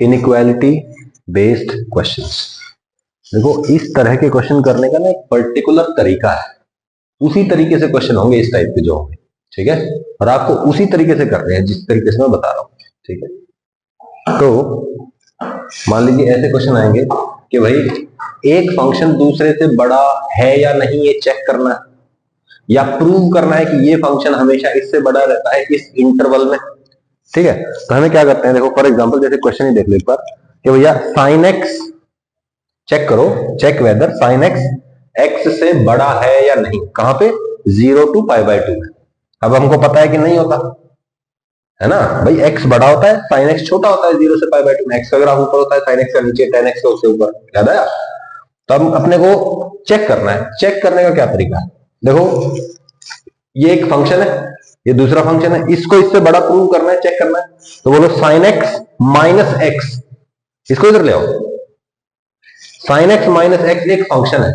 Inequality based questions. देखो इस तरह के क्वेश्चन करने का ना एक पर्टिकुलर तरीका है, उसी तरीके से क्वेश्चन होंगे इस टाइप के जो होंगे, ठीक है, और आपको उसी तरीके से कर रहे हैं जिस तरीके से मैं बता रहा हूं, ठीक है। तो मान लीजिए ऐसे क्वेश्चन आएंगे कि भाई एक फंक्शन दूसरे से बड़ा है या नहीं ये चेक करना है, या प्रूव करना है कि ये फंक्शन हमेशा इससे बड़ा रहता है इस इंटरवल में, ठीक है। तो हमें क्या करते हैं, देखो फॉर एग्जांपल जैसे क्वेश्चन ही देख लो एक बार कि भैया साइन एक्स चेक करो, check whether sine x x से बड़ा है या नहीं, कहां पे 0 to π/2 में। अब हमको पता है कि नहीं होता है ना भाई, एक्स बड़ा होता है साइन एक्स छोटा होता है 0 से π/2 में। एक्स का ग्राफ ऊपर होता है, साइन एक्स का नीचे, tan एक्स का उससे ऊपर, याद आया। तो अब अपने को चेक करना है, चेक करने का क्या तरीका है, देखो ये एक फंक्शन है, ये दूसरा फंक्शन है, इसको इससे बड़ा प्रूव करना है, चेक करना है। तो बोलो साइन एक्स माइनस एक्स, इसको इधर ले आओ। साइन एक्स माइनस एक्स एक फंक्शन है,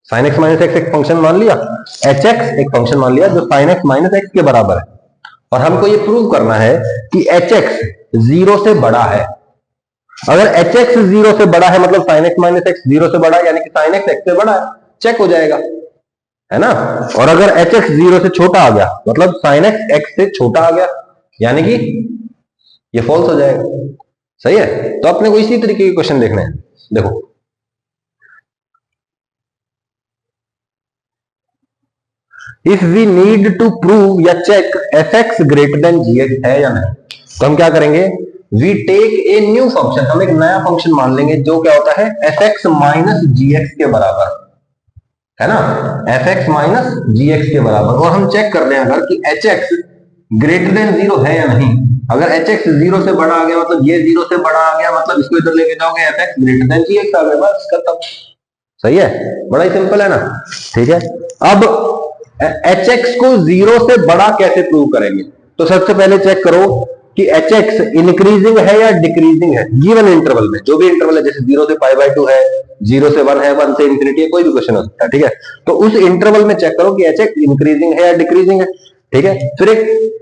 साइन एक्स माइनस एक्स एक फंक्शन मान लिया, एच एक्स एक फंक्शन मान लिया जो साइन एक्स माइनस एक्स के बराबर है, और हमको ये प्रूव करना है कि एच एक्स 0 से बड़ा है। अगर एच एक्स 0 से बड़ा है मतलब साइन एक्स माइनस एक्स 0 से बड़ा है, यानी कि साइन एक्स एक्स से बड़ा है, चेक हो जाएगा, है ना। और अगर एच एक्स 0 से छोटा आ गया मतलब साइन एक्स एक्स से छोटा आ गया, यानी कि ये फॉल्स हो जाएगा, सही है। तो अपने को इसी तरीके के क्वेश्चन देखने हैं। देखो if we need to prove या check F x greater than G X है या नहीं, तो हम क्या करेंगे, we take a new function, हम एक नया फंक्शन मान लेंगे जो क्या होता है F X minus G X के बराबर, है ना, f X minus G X के बराबर। और हम चेक कर रहे हैं अगर कि एच एक्स ग्रेटर देन 0 है या नहीं। अगर एच एक्स 0 से बड़ा आ गया मतलब ये 0 से बड़ा आ गया मतलब इसको इधर लेके जाओगे F x greater than G x आ गया, बस खत्म, सही है, बड़ा ही सिंपल है ना, ठीक है। अब एच एक्स को 0 से बड़ा कैसे प्रूव करेंगे, तो सबसे पहले चेक करो कि एच एक्स इंक्रीजिंग है या डिक्रीजिंग है गिवन इंटरवल में, जो भी इंटरवल है, जैसे 0 से π/2 है, 0 से 1 है, 1 से इंफिनिटी है, कोई भी क्वेश्चन हो सकता है, ठीक है। तो उस इंटरवल में चेक करो कि एच एक्स इंक्रीजिंग है या डिक्रीजिंग है, ठीक है। फिर एक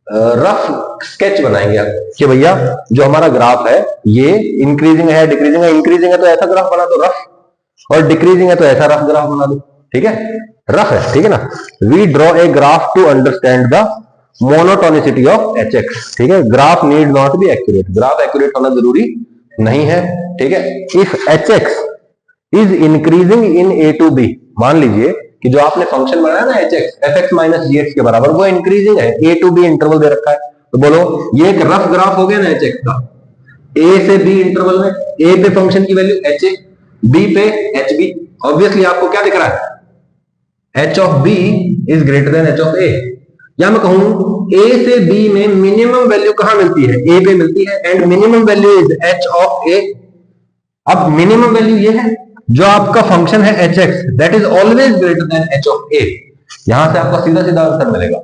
रफ स्केच बनाएंगे कि भैया जो हमारा ग्राफ है ये इंक्रीजिंग है डिक्रीजिंग है, इंक्रीजिंग है तो ऐसा ग्राफ बना दो रफ, और डिक्रीजिंग है तो ऐसा रफ ग्राफ बना दो, ठीक है, रफ है, ठीक है ना। We draw a graph to understand the monotonicity of H X, ठीक है। Graph need not be accurate, graph accurate होना जरूरी नहीं है, ठीक है। If H x is increasing in A to B, मान लीजिए कि जो आपने फंक्शन बनाया ना H X F X minus G X के बराबर, वो इंक्रीजिंग है, ए टू बी इंटरवल दे रखा है, तो बोलो ये एक रफ ग्राफ हो गया ना एच एक्स का, ए से बी इंटरवल में, ए पे फंक्शन की वैल्यू एच ए, बी पे एच बी, ऑब्वियसली आपको क्या दिख रहा है, H of B is greater than H of A, या मैं कहूं ए से बी में मिनिमम वैल्यू कहां मिलती है, ए पे मिलती है, and minimum value is H of A. अब मिनिमम वैल्यू ये है जो आपका फंक्शन है H X that is always greater than H of A, यहां से आपको सीधा सीधा आंसर मिलेगा,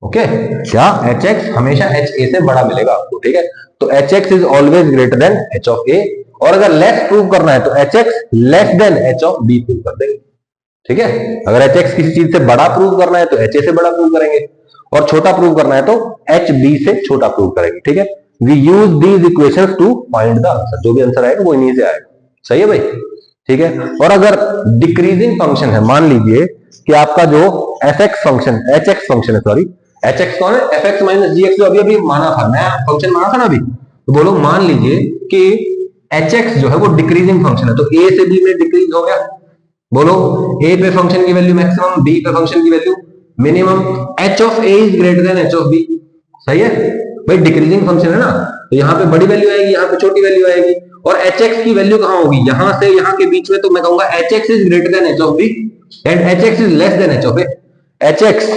ओके, क्या एच एक्स हमेशा एच ए से बड़ा मिलेगा आपको, ठीक है। तो H x is always greater than H of A, और अगर लेस प्रूव करना है तो H x less than H of b prove कर देंगे, ठीक है। अगर एच एक्स किसी चीज से बड़ा प्रूव करना है तो एच ए से बड़ा प्रूव करेंगे, और छोटा प्रूव करना है तो एच बी से छोटा प्रूव करेंगे, ठीक है। We use these equations to find the answer, जो भी आंसर आएगा वो इन्हीं से आएगा, सही है भाई, ठीक है। और अगर डिक्रीजिंग फंक्शन है, मान लीजिए कि आपका जो F x function H x function है, सॉरी एच एक्स कौन है, F X minus G x जो अभी अभी माना था, नया फंक्शन माना था ना अभी, तो बोलो मान लीजिए कि एच एक्स जो है वो डिक्रीजिंग फंक्शन है, तो ए से बी में डिक्रीज हो गया, बोलो ए पे फंक्शन की वैल्यू मैक्सिमम, बी पे फंक्शन की value minimum, h of a is greater than H of b, सही है भाई, डिक्रीजिंग फंक्शन है ना, तो यहाँ पे बड़ी वैल्यू आएगी, यहाँ पे छोटी वैल्यू आएगी, और एच एक्स की वैल्यू कहां होगी, यहां से यहां के बीच में, तो मैं कहूंगा H x is greater than H of B and H x is less than H of A, H x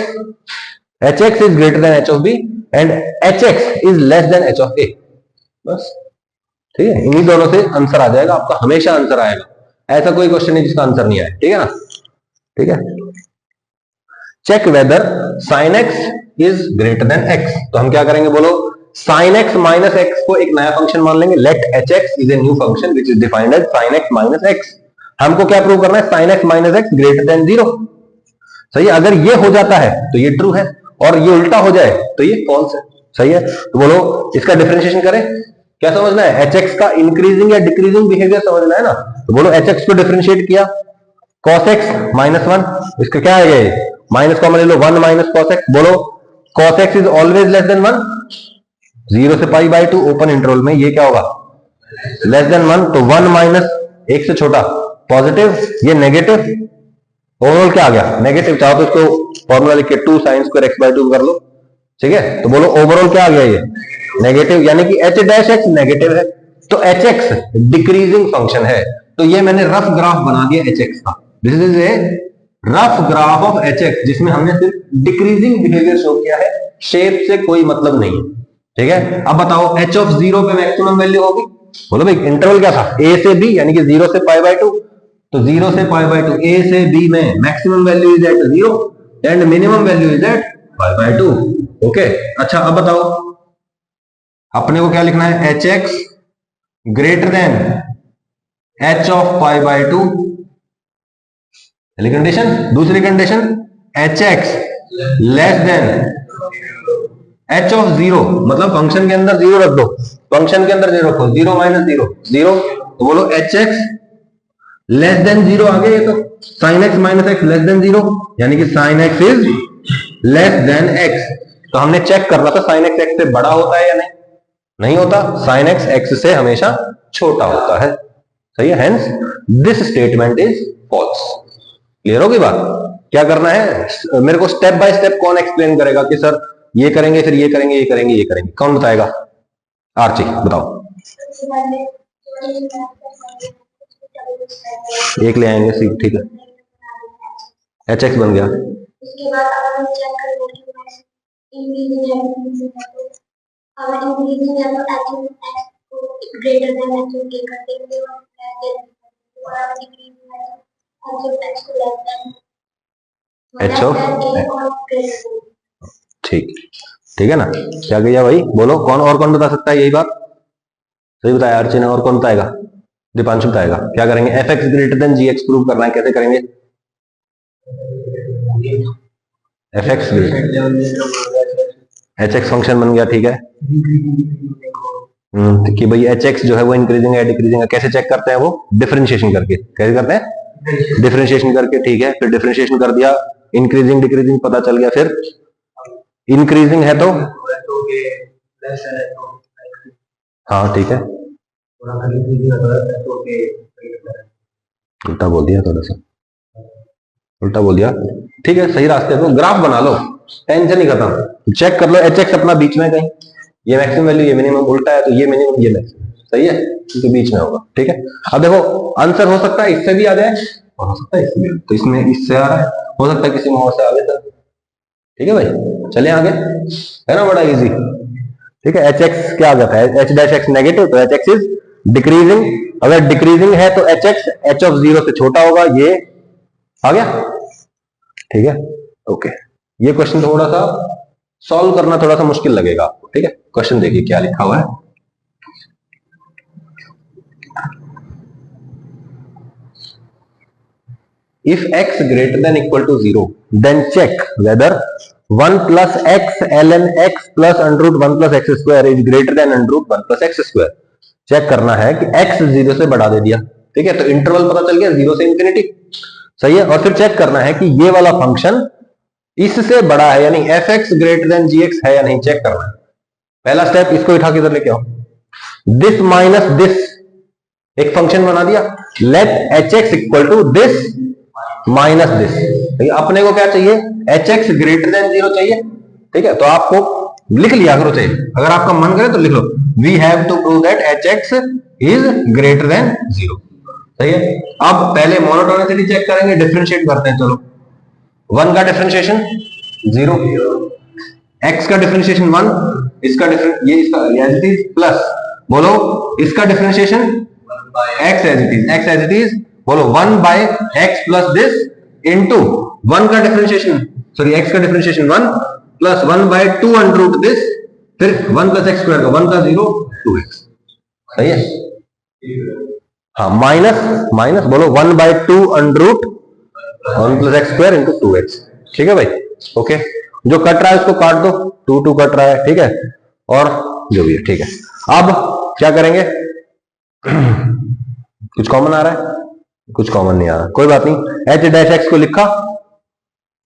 is greater than H of B and H x is less than H of A, बस, ठीक है। इन्हीं दोनों से answer आ जाएगा आपका, हमेशा answer आएगा, ऐसा कोई क्वेश्चन नहीं जिसका आंसर नहीं आए, ठीक है ना, ठीक है। Check whether sine x is greater than x, तो हम क्या करेंगे, बोलो साइन एक्स माइनस एक्स को एक नया फंक्शन मान लेंगे, let h x is a new function which is defined as sine x minus x. हमको क्या प्रूव करना है, sine x minus x greater than 0, सही है। अगर ये हो जाता है तो ये ट्रू है, और ये उल्टा हो जाए तो ये फॉल्स है, सही है। तो बोलो इसका डिफरेंशिएशन करें, क्या समझना है? एच एक्स का इंक्रीजिंग या डिक्रीजिंग बिहेवियर समझना है ना। तो बोलो एच एक्स को डिफरेंशिएट किया, कॉस एक्स माइनस वन, इसका क्या है ये माइनस कॉमन ले लो, वन माइनस कॉस एक्स। बोलो cos x is always less than one, 0 से पाई बाय 2 ओपन इंटरवल में ये क्या होगा लेस देन वन, तो वन माइनस एक से छोटा पॉजिटिव, ये नेगेटिव, ओवरऑल क्या आ गया नेगेटिव। चाहो तो इसको फॉर्मूला लिख के 2 साइन स्क्वायर एक्स बाय 2 कर लो, ठीक है। तो बोलो ओवरऑल क्या आ गया ये नेगेटिव, यानी कि एच डैश एक्स नेगेटिव है, तो एच एक्स डिक्रीजिंग फंक्शन है। तो ये मैंने रफ ग्राफ बना दिया एच एक्स का, this is a rough graph of H x, जिसमें हमने सिर्फ डिक्रीजिंग बिहेवियर शो किया है, शेप से कोई मतलब नहीं, ठीक है। अब बताओ एच ऑफ 0 पे मैक्सिमम वैल्यू होगी। बोलो भाई इंटरवल क्या था ए से बी, यानी कि 0 से पाई बाय 2, तो 0 से पाई बाय 2 ए से बी में maximum value is at 0 and minimum value is at pi by 2। Okay, अच्छा अब बताओ अपने को क्या लिखना है, H x greater than H of pi by 2, पहली कंडीशन। दूसरी condition h x less than H of 0, मतलब फंक्शन के अंदर 0 रख दो, फंक्शन के अंदर 0 रखो, 0 माइनस 0 0, तो बोलो एच एक्स लेस देन 0 आ गया ये तो, sign x minus x less than 0, यानी कि sign x is less then x. तो हमने चेक करना था साइन एक्स एक्स से बड़ा होता है या नहीं, नहीं होता, साइन एक्स एक्स से हमेशा छोटा होता है, सही है। Hence this statement is false. Clear होगी बात? क्या करना है मेरे को स्टेप बाय स्टेप कौन एक्सप्लेन करेगा कि सर ये करेंगे फिर ये करेंगे ये करेंगे ये करेंगे, कौन बताएगा? आर्ची बताओ। एक ले आएंगे सी, ठीक है, एच एक्स बन गया। उसके बाद अगर हम चेक करेंगे कि इंक्रीजिंग है तो अगर इंक्रीजिंग है तो एच ग्रेटर देन एच के कर देंगे और अगर डिक्रीजिंग है तो एच को लेस देन एच ऑफ, ठीक ठीक है ना। क्या किया भाई, बोलो कौन और कौन बता सकता है यही बात? सही बताया अर्ची ने, और कौन बताएगा? दीपांशु बताएगा। क्या करेंगे, F x greater than G x prove करना है, कैसे करेंगे? F x H x function बन गया, ठीक है। कि भाई एच एक्स जो है वो इंक्रीजिंग है डिक्रीजिंग है, कैसे चेक करते हैं वो? डिफरेंशिएशन करके। कैसे करते हैं? डिफरेंशिएशन करके, ठीक है। फिर डिफरेंशिएशन कर दिया, इंक्रीजिंग डिक्रीजिंग पता चल गया, फिर इंक्रीजिंग है तो हाँ ठीक है, उल्टा बोल दिया, थोड़ा सा उल्टा बोल दिया, ठीक है, सही रास्ते पे। ग्राफ बना लो, टेंशन ही खत्म। चेक कर लो एच एक्स अपना बीच में कहीं, ये मैक्सिमम वैल्यू ये मिनिमम, उल्टा है तो ये मिनिमम ये मैक्सिमम, सही है, क्योंकि बीच में होगा, ठीक है। अब देखो आंसर हो सकता है इससे भी आ जाए और हो सकता है इससे भी, तो इसमें इससे आ रहा है, हो सकता है किसी में और से आगे तक, ठीक है भाई। चलिए आगे, है ना बड़ा इजी, ठीक है। एच एक्स क्या आ जाता है, एच डैश एक्स नेगेटिव, तो एच एक्स इज डिक्रीजिंग, अगर डिक्रीजिंग है तो एच एक्स एच ऑफ 0 से छोटा होगा, ये आ गया, ठीक है। ओके, ये क्वेश्चन थोड़ा सा सॉल्व करना थोड़ा सा मुश्किल लगेगा आपको, ठीक है। क्वेश्चन देखिए क्या लिखा हुआ है, if x greater than equal to 0 then check whether 1 plus x ln x plus under root 1 plus x square is greater than under root 1 plus x square। Check करना है कि x 0 से बढ़ा दे दिया, ठीक है, तो इंटरवल पता चल गया 0 से इंफिनिटी, सही है। और फिर चेक करना है कि ये वाला फंक्शन इससे बड़ा है, यानी F x greater than G X है या नहीं, चेक करना है। पहला स्टेप, इसको उठा के इधर लेके आओ, दिस माइनस दिस एक फंक्शन बना दिया, let h x equal to this minus this. अपने को क्या चाहिए, एच एक्स ग्रेटर देन 0 चाहिए, ठीक है। तो आपको लिख लिया करो, चाहिए अगर आपका मन करे तो लिख लो, we have to prove that H x is greater than 0, सही है। अब पहले मोनोटोनिसिटी चेक करेंगे, डिफरेंशिएट करते हैं, चलो 1 का डिफरेंशिएशन 0, x का डिफरेंशिएशन 1, इसका ये इसका एज इट इज प्लस, बोलो इसका differentiation x as it is, x as it is, बोलो 1 by x plus this into 1 का डिफरेंशिएशन, सॉरी x का differentiation 1 plus 1 by 2 under root this, फिर 1 प्लस x स्क्वायर का 1 का 0 2x, सही है। हाँ माइनस माइनस, बोलो 1 by 2 under root 1 plus x square into 2x, ठीक है भाई। ओके, जो कट रहा है उसको काट दो, 2 2 कट रहा है, ठीक है, और जो भी है, ठीक है। अब क्या करेंगे? कुछ कॉमन आ रहा है? कुछ कॉमन नहीं आ रहा, कोई बात नहीं। एच डैश एक्स को लिखा,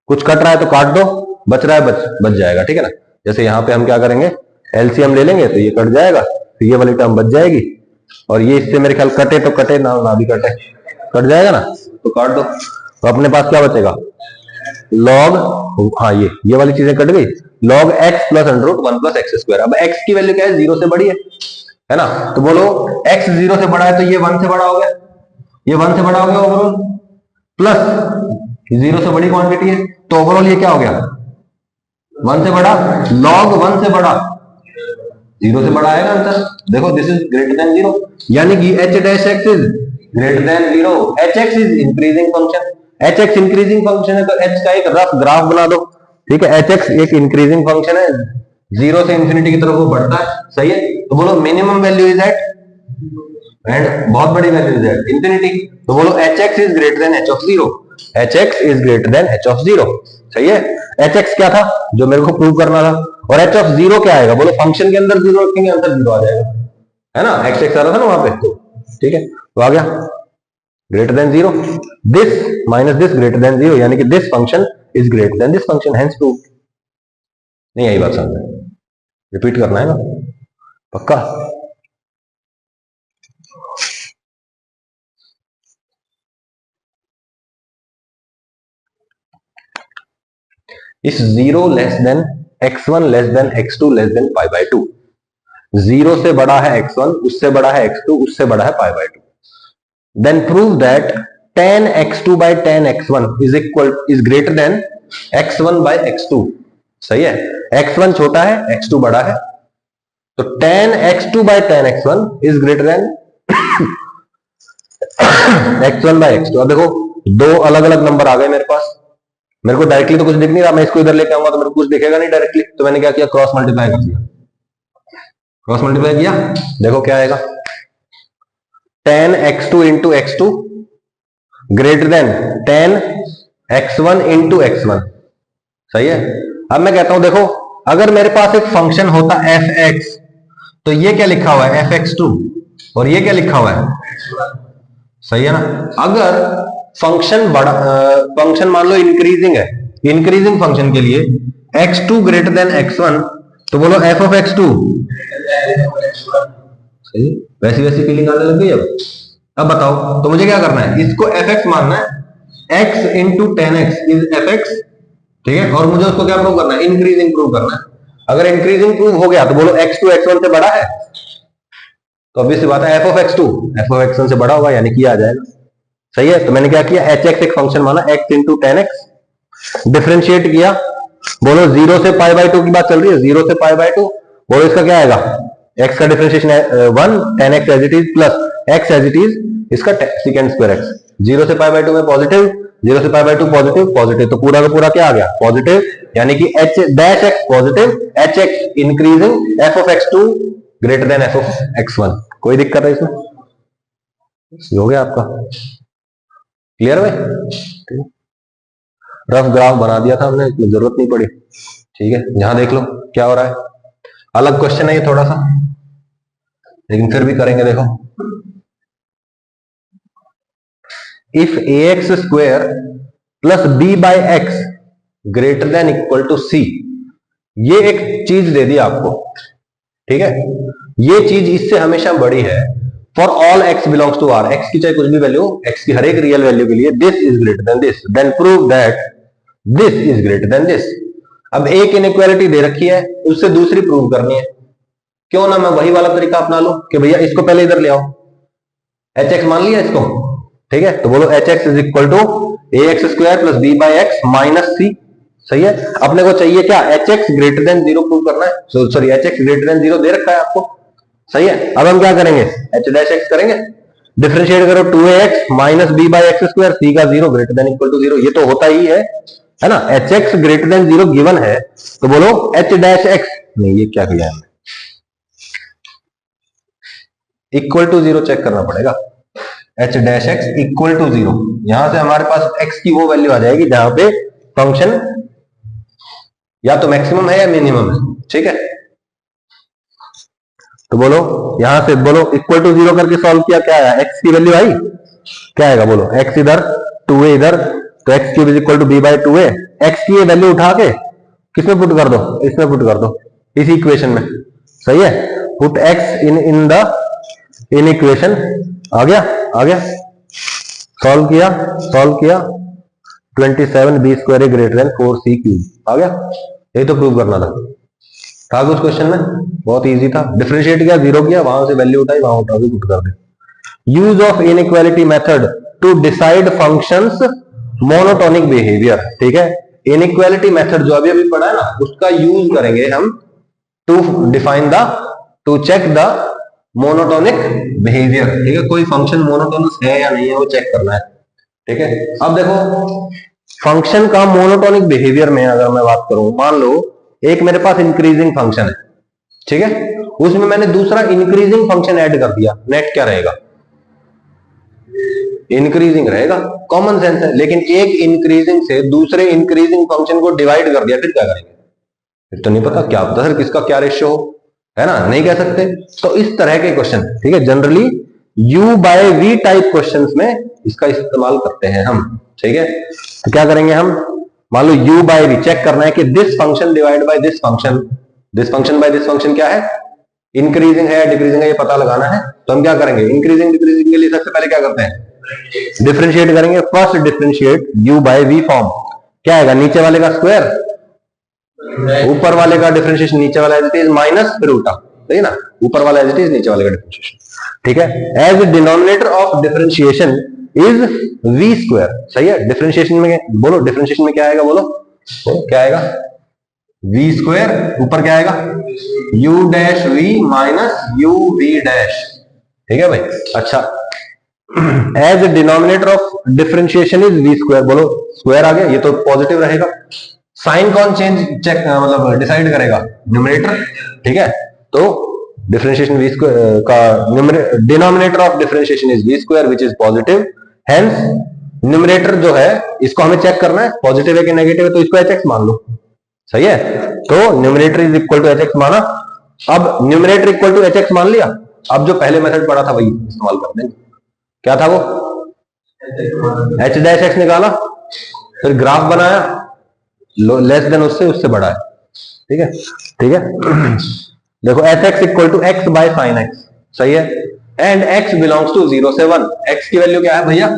कुछ कट रहा है तो काट दो, बच रहा है बच जाएगा, ठीक है ना। जैसे यहां पे हम क्या करेंगे, एलसीएम ले लेंगे तो ये कट जाएगा, तो ये वाली टर्म बच जाएगी, और ये इससे मेरे ख्याल कटे तो कटे ना भी कटे, कट जाएगा ना, तो काट दो। तो अपने पास क्या बचेगा, लॉग, हाँ ये वाली चीजें कट गई, log x plus under root 1 plus x square. अब एक्स की वैल्यू क्या है, 0 से बड़ी है ना, तो बोलो एक्स 0 से बड़ा है तो ये 1 से बड़ा हो गया, ये 1 से बड़ा हो गया ओवरऑल, प्लस 0 से बड़ी क्वांटिटी है तो ओवरऑल ये क्या हो गया, 1 से बड़ा, लॉग 1 से बड़ा, 0 से बड़ा आएगा आंसर। देखो दिस इज ग्रेटर देन 0, यानी कि H dash x is greater than 0। H x is increasing function, H x increasing function है तो एच का एक रफ ग्राफ बना दो, ठीक है। एच एक्स एक इंक्रीजिंग फंक्शन है, 0 से इंफिनिटी की तरफ वो बढ़ता है, सही है। तो बोलो minimum value is at, and बहुत बड़ी वैल्यू इज एट इंफिनिटी, तो बोलो H x is greater than H of 0, h x is greater than H of 0, सही है। एच एक्स क्या था जो मेरे को प्रूव करना था, और एच ऑफ 0 क्या आएगा, बोलो फंक्शन के अंदर 0 रखेंगे आंसर 0 आ जाएगा, है ना, एक्स एक्स आ रहा था ना वहां पे, तो ठीक है, तो आ गया greater than 0, this minus this greater than 0, यानी कि this function is greater than this function, hence prove. नहीं आई बात समझ, रिपीट करना है ना पक्का। इस 0 less than x1 less than x2 less than pi by 2, 0 से बड़ा है x1, उससे बड़ा है x2, उससे बड़ा है pi by 2, then prove that tan x2 by tan x1 is greater than x1 by x2, सही है। x1 छोटा है, x2 बड़ा है, तो tan x2 by tan x1 is greater than x1 by x2। अब देखो दो अलग अलग नंबर आ गए मेरे पास, मेरे को डायरेक्टली तो कुछ दिख नहीं रहा, मैं इसको इधर लेके आऊंगा तो मेरे को कुछ दिखेगा नहीं डायरेक्टली, तो मैंने क्या किया, क्रॉस मल्टीप्लाई कर दिया, क्रॉस मल्टीप्लाई किया, देखो क्या आएगा, tan x2 into x2 greater than tan x1 into x1, सही है। अब मैं कहता हूं देखो, अगर मेरे पास एक फंक्शन होता fx, तो ये क्या लिखा हुआ है fx2, और ये क्या लिखा हुआ है, सही है ना। अगर फंक्शन बड़ा, फंक्शन मान लो इंक्रीजिंग है, इंक्रीजिंग फंक्शन के लिए x2 ग्रेटर देन x1, तो बोलो f ऑफ x2, सही, वैसी वैसी फीलिंग आने लग गई। अब बताओ, तो मुझे क्या करना है, इसको fx मानना है, x into ten x is fx, ठीक है, और मुझे उसको क्या प्रूव करना है, इंक्रीजिंग प्रूव करना है। अगर इंक्रीजिंग प्रूव हो गया तो बोलो x2 x1 से बड़ा है, तो ऑब्वियसली बात है f of x2 f of x1 से बड़ा होगा, यानी कि आ जाएगा, सही है। तो मैंने क्या किया, एच एक्स एक फंक्शन माना, x into ten x, differentiate किया, बोलो 0 से पाई बाय 2 की बात चल रही है, 0 से पाई बाय 2, बोलो इसका क्या आएगा, x का डिफरेंशिएशन है 1, tan x as it is plus x as it is, इसका सेकंड स्क्वायर x, 0 से पाई बाय 2 में पॉजिटिव, 0 से पाई बाय 2 पॉजिटिव पॉजिटिव, तो पूरा का पूरा क्या आ गया, पॉजिटिव, यानी कि h dash x positive, h x increasing, f of x2 greater than f of x1। कोई दिक्कत है इसमें, हो गया आपका क्लियर भाई। रफ ग्राफ बना दिया था हमने, इसमें जरूरत नहीं पड़ी, ठीक है। यहां देख लो क्या हो रहा है, अलग क्वेश्चन है ये थोड़ा सा, लेकिन फिर भी करेंगे। देखो, if ax square plus b by x greater than equal to c, ये एक चीज दे दी आपको, ठीक है, ये चीज इससे हमेशा बड़ी है, for all x belongs to r, x की चाहे कुछ भी वैल्यू, x की हर एक रियल वैल्यू के लिए, this is greater than this, then prove that this is greater than this. अब एक इनइक्वालिटी दे रखी है, उससे दूसरी प्रूव करनी है, क्यों ना मैं वही वाला तरीका अपना लूं कि भैया इसको पहले इधर ले आओ, एच एक्स मान लिया इसको, ठीक है, तो बोलो H x is equal to A X square plus B by X minus C, सही है। अपने को चाहिए क्या, H x greater than 0 prove करना है, sorry H x greater than 0 दे रखा है आपको, सही है। अब हम क्या करेंगे, एच डैश एक्स करेंगे, डिफरेंशिएट करो 2ax minus B by X square, C का 0 ग्रेटर देन इक्वल टू 0, ये तो होता ही है ना। H x greater than 0 given है, तो बोलो एच डैश एक्स, नहीं ये क्या किया हमने, इक्वल टू 0 चेक करना पड़ेगा, h dash x equal to 0, यहां से हमारे पास x की वो वैल्यू आ जाएगी जहां पे फंक्शन या तो मैक्सिमम है या मिनिमम है, ठीक है। तो बोलो यहां से बोलो इक्वल टू 0 करके सॉल्व किया, क्या आया, एक्स की वैल्यू आई, क्या आएगा बोलो, एक्स इधर 2a इधर, तो x cube is equal to b by 2a। एक्स की ये वैल्यू उठा के किसमें पुट कर दो, इसमें पुट कर दो, इस इक्वेशन में, सही है। Put X in the in equation, आ गया, आ गया, सॉल्व किया, सॉल्व किया, 27b square greater than 4c cube, आ गया। यही तो प्रूव करना था कुछ क्वेश्चन में, बहुत इजी था। डिफरेंशिएट किया, जीरो किया, वहां से वैल्यू उठाई, वहां उठा के पुट कर दे। Use of inequality method to decide functions monotonic behaviour, ठीक है। इनइक्वालिटी मेथड जो अभी अभी पढ़ा है ना, उसका यूज करेंगे हम to define the, to check the monotonic behaviour, ठीक है। कोई फंक्शन मोनोटोनस है या नहीं है वो चेक करना है, ठीक है। अब देखो फंक्शन का मोनोटोनिक बिहेवियर में अगर मैं बात करूं, मान लो एक मेरे पास इंक्रीजिंग फंक्शन है, ठीक है, उसमें मैंने दूसरा इंक्रीजिंग फंक्शन ऐड कर दिया, नेट क्या रहेगा, इंक्रीजिंग रहेगा, कॉमन सेंस है। लेकिन एक इंक्रीजिंग से दूसरे इंक्रीजिंग फंक्शन को डिवाइड कर दिया, फिर क्या करेंगे, फिर तो नहीं पता क्या पता सर किसका क्या रेशियो हो, है ना, नहीं कह सकते। तो इस तरह के क्वेश्चन, ठीक है, generally u by v type questions में इसका इस्तेमाल करते हैं हम, ठीक है। तो क्या करेंगे हम, मान लो u बाय v चेक करना है कि this function divide by this function, this function by this function क्या है, इंक्रीजिंग है या डिक्रीजिंग है, ये पता लगाना है। तो हम क्या करेंगे, इंक्रीजिंग डिक्रीजिंग के लिए सबसे पहले क्या करते हैं, डिफरेंशिएट करेंगे। First differentiate u by v form, क्या आएगा, नीचे वाले का स्क्वायर, ऊपर वाले का डिफरेंशिएशन, नीचे वाला एज इट इज माइनस, फिर उल्टा, सही है ना, ऊपर वाला एज इट इज, नीचे वाले का डिफरेंशिएशन, ठीक है। As denominator of differentiation is v square, सही है। डिफरेंशिएशन में बोलो, डिफरेंशिएशन में क्या आएगा, बोलो क्या आएगा, v स्क्वायर, ऊपर क्या आएगा, u dash v minus u v dash, ठीक है भाई। अच्छा, as denominator of differentiation is v square, बोलो स्क्वायर आ गया, ये तो पॉजिटिव रहेगा। साइन कौन चेंज चेक मतलब डिसाइड करेगा, न्यूमरेटर, ठीक है। तो डिफरेंशिएशन v स्क्वायर का denominator of differentiation is v square which is positive, hence numerator जो है इसको हमें चेक करना है, पॉजिटिव है कि नेगेटिव है, तो इसको hx मान लो, सही है। तो numerator is equal to hx माना। अब न्यूमरेटर इक्वल टू hx मान लिया, अब जो पहले मेथड पढ़ा था वही इस्तेमाल कर देंगे। क्या था वो, h डैश x निकाला, फिर ग्राफ बनाया, लेस देन उससे उससे बड़ा है, ठीक है, ठीक है। देखो f x equal to x by sine x, सही है। एंड x बिलोंग्स टू 0 से 1, x की वैल्यू क्या है भैया,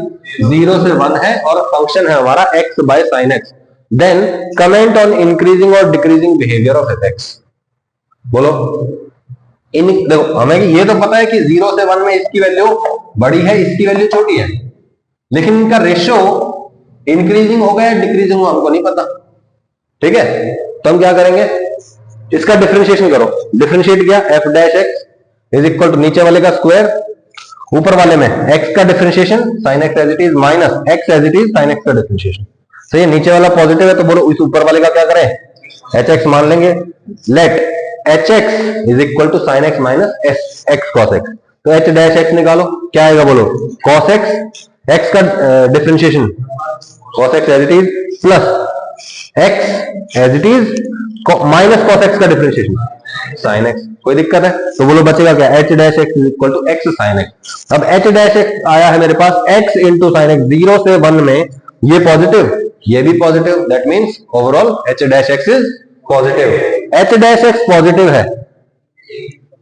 0 से 1 है, और फंक्शन है हमारा x by sine X. Then comment on increasing और decreasing behaviour of F X, बोलो इन, देखो हमें ये तो पता है कि 0 से 1 में इसकी वैल्यू बड़ी है, इसकी वैल्यू छोटी है, लेकिन इनका रेशियो इंक्रीजिंग होगा या डिक्रीजिंग होगा हमको नहीं पता, ठीक है। तो हम क्या करेंगे, इसका डिफरेंशिएशन करो, डिफरेंशिएट किया, f dash x is equal to नीचे वाले का स्क्वायर, ऊपर वाले में x का differentiation sine x as it is minus x as it is sine x का डिफरेंशिएशन, सही है। नीचे वाला पॉजिटिव है तो बोलो इस ऊपर वाले का क्या करें, hx मान लेंगे। Let hx is equal to sine x minus x cos x, तो h डैश x निकालो, क्या आएगा बोलो, cos x, x का डिफरेंशिएशन cos x as it is plus x as it is minus cos x का डिफरेंशिएशन साइन x, कोई दिक्कत है, तो बोलो बचेगा क्या, h dash x is equal to x sine x। अब h डैश x आया है मेरे पास x इंटू साइन x, 0 से 1 में ये पॉजिटिव, ये भी positive, that means overall h dash x is positive. h dash x positive है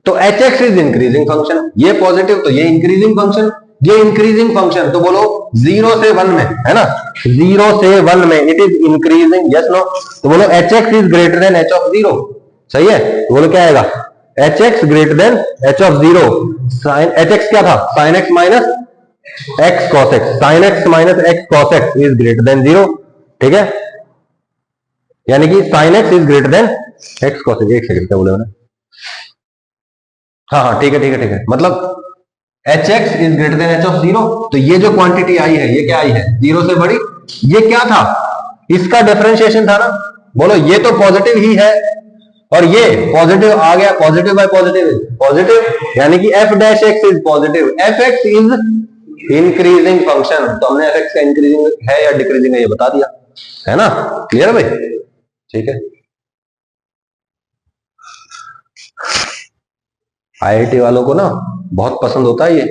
तो hx इज इंक्रीजिंग फंक्शन, ये पॉजिटिव तो ये इंक्रीजिंग फंक्शन, ये इंक्रीजिंग फंक्शन, तो बोलो 0 से 1 में, है ना, 0 से 1 में it is increasing, yes no, तो बोलो hx is greater than h of 0, सही है। तो बोलो क्या आएगा, hx greater than h of 0, sine hx क्या था, sine x minus x cos x, sine x minus x cos x is greater than 0, ठीक है, यानी कि sine x is greater than x cos x। एक सेकंड क्या बोले मैंने, हाँ ठीक है ठीक है ठीक है, मतलब hx is greater than h of 0, तो ये जो क्वांटिटी आई है ये क्या आई है, 0 से बड़ी, ये क्या था, इसका डिफरेंशिएशन था ना, बोलो ये तो पॉजिटिव ही है और ये पॉजिटिव आ गया, positive bye positive is positive, यानी कि f dash x is positive, fx is increasing function, तो हमने fx का इंक्रीजिंग है या डिक्रीजिंग है ये बता दिया, है ना, क्लियर है भाई, ठीक है। आईआईटी वालों को ना बहुत पसंद होता है ये